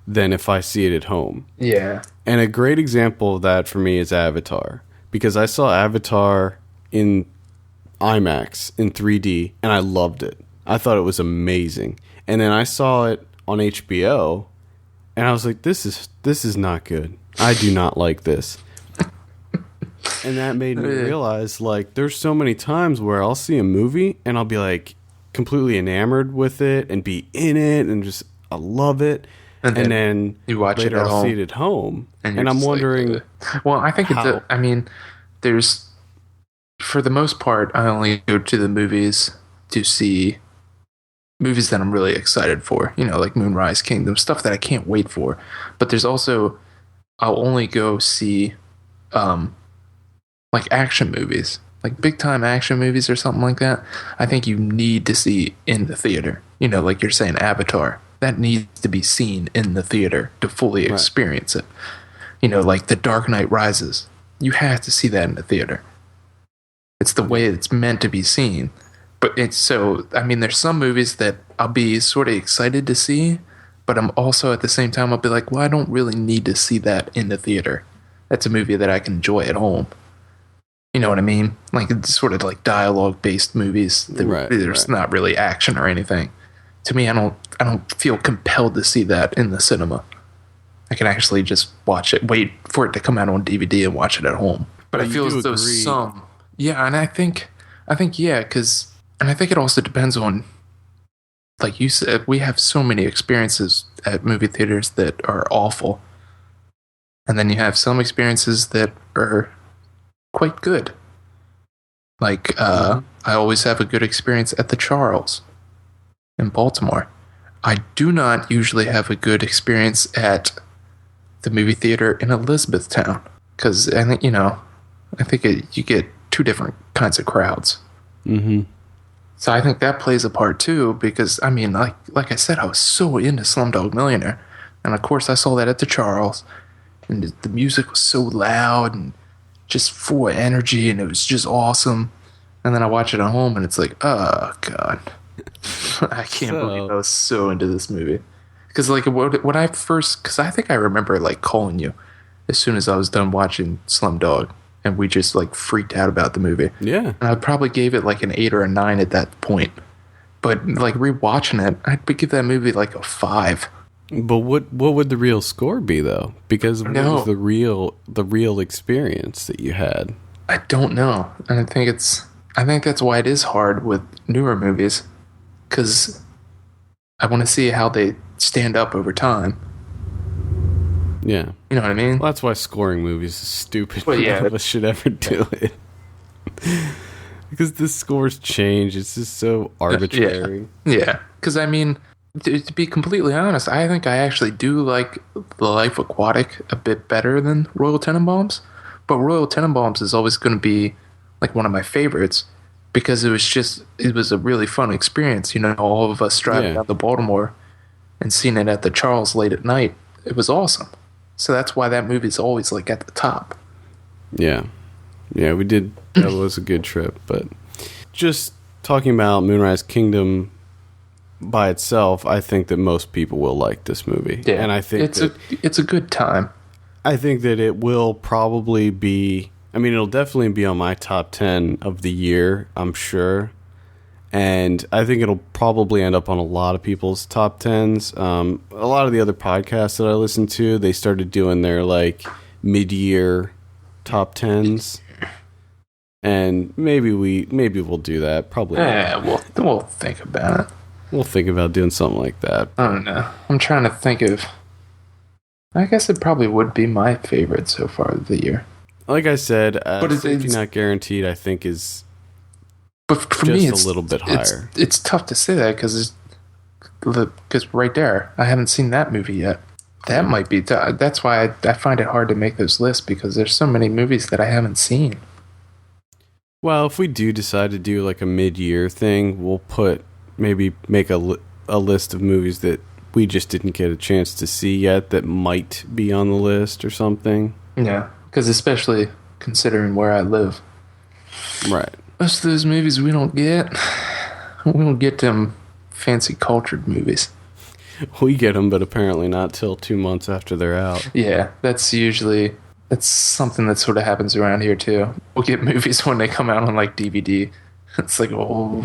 than if I see it at home. Yeah. And a great example of that for me is Avatar. Because I saw Avatar in IMAX in 3D, and I loved it. I thought it was amazing. And then I saw it on HBO, and I was like, this is not good. I do not like this. And that made me realize, like, there's so many times where I'll see a movie, and I'll be, like, completely enamored with it, and be in it, and just, I love it. And then you watch later it at I'll home. see it at home. And I'm wondering... Like, well, I think there's... For the most part, I only go to the movies to see movies that I'm really excited for. You know, like Moonrise Kingdom, stuff that I can't wait for. But there's also... I'll only go see, like, action movies. Like, big-time action movies or something like that. I think you need to see in the theater. You know, like you're saying, Avatar. That needs to be seen in the theater to fully experience it. You know, like The Dark Knight Rises. You have to see that in the theater. It's the way it's meant to be seen. But it's so, I mean, there's some movies that I'll be sort of excited to see, but I'm also at the same time, I'll be like, well, I don't really need to see that in the theater. That's a movie that I can enjoy at home. You know what I mean? Like, it's sort of like dialogue-based movies. There's not really action or anything. To me, I don't feel compelled to see that in the cinema. I can actually just watch it, wait for it to come out on DVD and watch it at home. But I feel as though some... Yeah, and I think yeah, because... And I think it also depends on... Like you said, we have so many experiences at movie theaters that are awful. And then you have some experiences that are quite good. Like, I always have a good experience at the Charles in Baltimore. I do not usually have a good experience at the movie theater in Elizabethtown. Because, I think, you get two different kinds of crowds. Mm-hmm. So I think that plays a part too, because I mean, like I said, I was so into Slumdog Millionaire, and of course I saw that at the Charles, and the music was so loud and just full of energy, and it was just awesome. And then I watch it at home, and it's like, oh god, I can't believe I was so into this movie. Because like when I first, because I think I remember like calling you as soon as I was done watching Slumdog, and we just like freaked out about the movie. Yeah, and I probably gave it like an 8 or a 9 at that point. But like rewatching it, I'd give that movie like a 5. But what would the real score be though? Because what was the real experience that you had? I don't know, and I think that's why it is hard with newer movies, because I want to see how they stand up over time. Yeah, you know what I mean. Well, that's why scoring movies is stupid. Well, yeah, none of us should ever do it because the scores change. It's just so arbitrary. Yeah, because I mean, to be completely honest, I think I actually do like The Life Aquatic a bit better than Royal Tenenbaums. But Royal Tenenbaums is always going to be like one of my favorites because it was a really fun experience. You know, all of us driving down to Baltimore and seeing it at the Charles late at night. It was awesome. So that's why that movie is always like at the top. Yeah, we did. That was a good trip. But just talking about Moonrise Kingdom by itself, I think that most people will like this movie. Yeah, and I think it's a good time. I think that it will probably be, I mean, it'll definitely be on my top 10 of the year, I'm sure. And I think it'll probably end up on a lot of people's top 10s. A lot of the other podcasts that I listen to, they started doing their like mid-year top 10s. And maybe we'll do that. Probably. Yeah, we'll think about it. We'll think about doing something like that. I don't know. I'm trying to think of. I guess it probably would be my favorite so far of the year. Like I said, but it's not guaranteed. I think is, but for just me, it's a little bit higher. It's tough to say that because right there, I haven't seen that movie yet. That might be. That's why I find it hard to make those lists because there's so many movies that I haven't seen. Well, if we do decide to do like a mid-year thing, we'll make a list of movies that we just didn't get a chance to see yet that might be on the list or something. Yeah, because especially considering where I live. Right. Most of those movies we don't get them fancy cultured movies. We get them, but apparently not till 2 months after they're out. Yeah, that's something that sort of happens around here too. We'll get movies when they come out on like DVD. It's like, oh,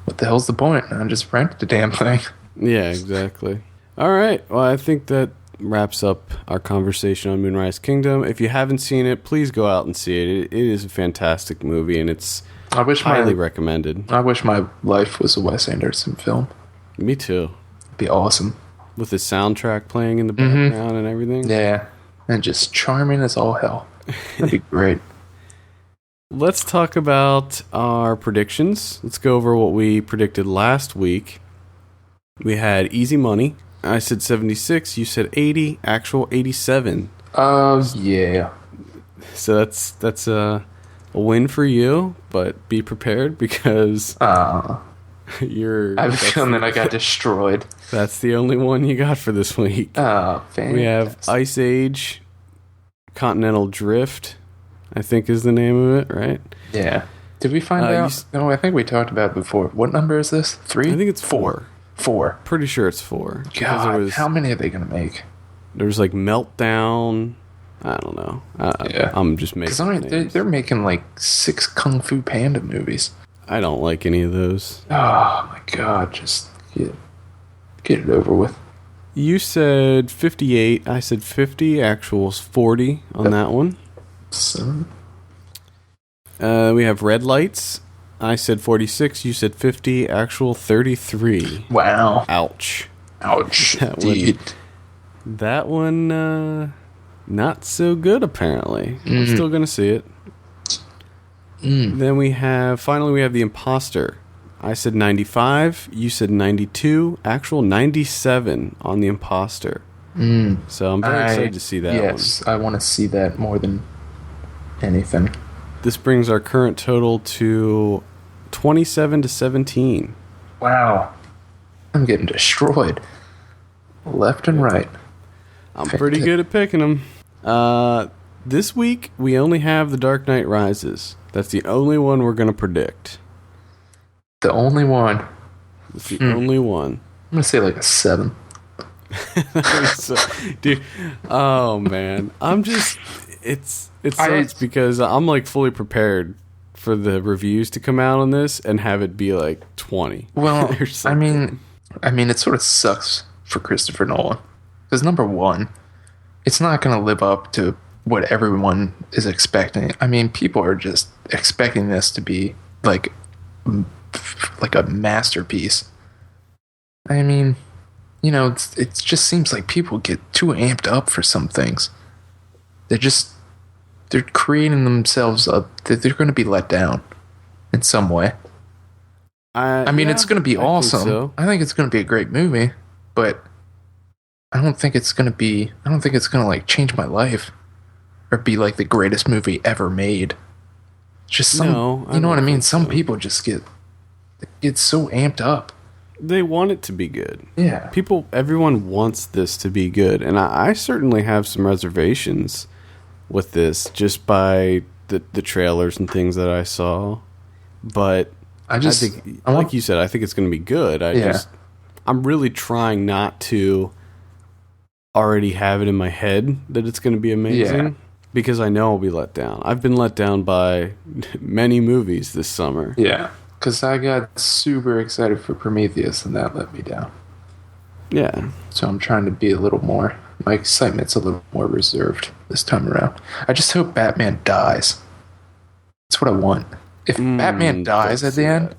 what the hell's the point? I just rent the damn thing. Yeah, exactly. All right. Well, I think that wraps up our conversation on Moonrise Kingdom. If you haven't seen it, please go out and see it. It is a fantastic movie, and it's highly recommended. I wish my life was a Wes Anderson film. Me too. It'd be awesome. With the soundtrack playing in the background and everything. Yeah. And just charming as all hell. That'd be great. Let's talk about our predictions. Let's go over what we predicted last week. We had easy money. I said 76. You said 80. Actual 87. Yeah. So that's a win for you, but be prepared because I have a feeling that I got destroyed. That's the only one you got for this week. Oh, fantastic. We have Ice Age, Continental Drift, I think is the name of it, right? Yeah. Did we find out? No, I think we talked about it before. What number is this? 3? I think it's 4. 4. Pretty sure it's 4. God, how many are they going to make? There's like Meltdown. I don't know. I'm just making because they're making like 6 Kung Fu Panda movies. I don't like any of those. Oh my god, just get it over with. You said 58. I said 50. Actual's 40 on that one. So. We have Red Lights. I said 46. You said 50. Actual 33. Wow. Ouch. That one, not so good, apparently. I'm still going to see it. Then we have The Imposter. I said 95. You said 92. Actual 97 on The Imposter. So I'm very excited to see that one. Yes, I want to see that more than anything. This brings our current total to 27-17. Wow. I'm getting destroyed. Left and right. I'm pretty good at picking them. This week, we only have The Dark Knight Rises. That's the only one we're going to predict. The only one. It's the only one. I'm going to say like a 7. Dude, oh man. It sucks because I'm like fully prepared for the reviews to come out on this and have it be like 20. Well, I mean, it sort of sucks for Christopher Nolan. Because number one, it's not going to live up to what everyone is expecting. I mean, people are just expecting this to be like a masterpiece. I mean, you know, it just seems like people get too amped up for some things. They're creating themselves up that they're going to be let down in some way. I mean, it's going to be awesome. So. I think it's going to be a great movie, but I don't think it's going to like change my life or be like the greatest movie ever made. It's just you know what I mean? Some people just get so amped up. They want it to be good. Yeah. Everyone wants this to be good. And I certainly have some reservations with this just by the trailers and things that I saw. But I think, like you said, I think it's going to be good. I'm really trying not to already have it in my head that it's going to be amazing. Yeah. Because I know I'll be let down. I've been let down by many movies this summer. Yeah. Because I got super excited for Prometheus, and that let me down. Yeah. So I'm trying to be a little more... My excitement's a little more reserved this time around. I just hope Batman dies. That's what I want. If Batman dies at the end,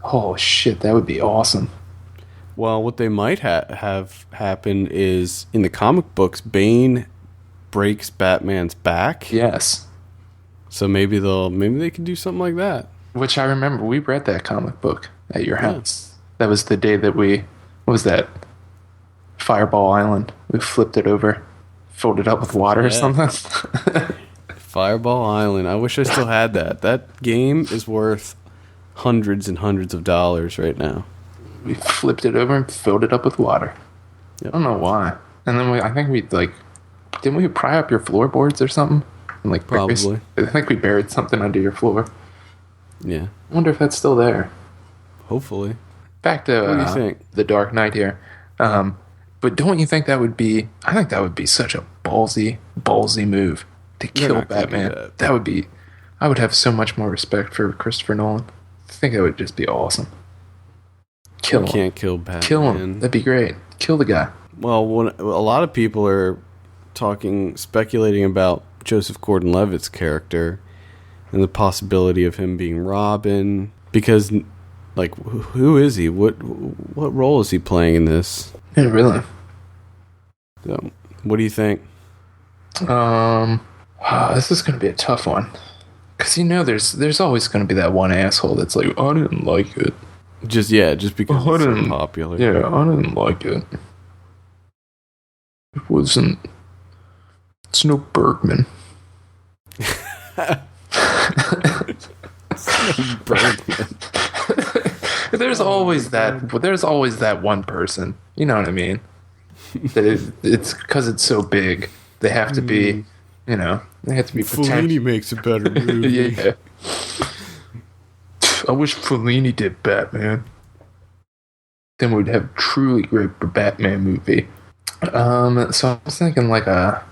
oh shit, that would be awesome. Well, what they might have happen is, in the comic books, Bane breaks Batman's back. Yes. So maybe they can do something like that. Which I remember, we read that comic book at your house. Yeah. That was the day that what was that? Fireball Island. We flipped it over, filled it up with water or something. Fireball Island. I wish I still had that. That game is worth hundreds and hundreds of dollars right now. We flipped it over and filled it up with water. Yep. I don't know why. And then I think we didn't we pry up your floorboards or something? And probably. I think we buried something under your floor. Yeah. I wonder if that's still there. Hopefully. Back to what do you think? The Dark Knight here. But don't you think that would be... I think that would be such a ballsy move to kill Batman. That would be... I would have so much more respect for Christopher Nolan. I think that would just be awesome. Kill him. Can't kill Batman. Kill him. That'd be great. Kill the guy. Well, a lot of people are speculating about Joseph Gordon-Levitt's character and the possibility of him being Robin, because, like, who is he? What role is he playing in this? Yeah, really. So, what do you think? This is going to be a tough one, because there's always going to be that one asshole that's like, I didn't like it. Just because it's so popular. Yeah, I didn't like it. It wasn't. It's no Bergman. Bergman. There's always that one person. You know what I mean? That it's because it's so big. They have to be. They have to be. Fellini makes a better movie. Yeah. I wish Fellini did Batman. Then we'd have a truly great Batman movie. So I was thinking like a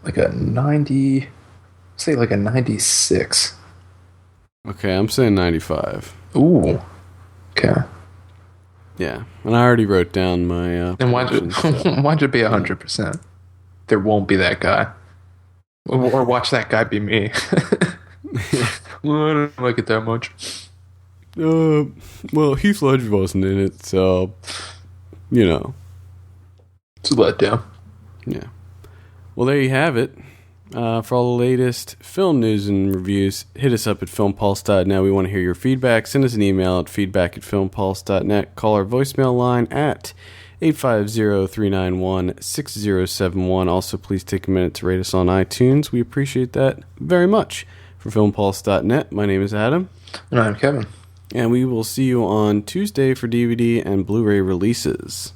90, say like a 96. Okay, I'm saying 95. Ooh. Okay. Yeah, and I already wrote down my. Then why'd it be 100%? There won't be that guy. Or watch that guy be me. Well, I don't like it that much. Well, Heath Ledger wasn't in it, so it's a letdown. Yeah. Well, there you have it. For all the latest film news and reviews, hit us up at filmpulse.net. We want to hear your feedback. Send us an email at feedback@filmpulse.net. Call our voicemail line at 850-391-6071. Also, please take a minute to rate us on iTunes. We appreciate that very much. For filmpulse.net, my name is Adam. And I'm Kevin. And we will see you on Tuesday for DVD and Blu-ray releases.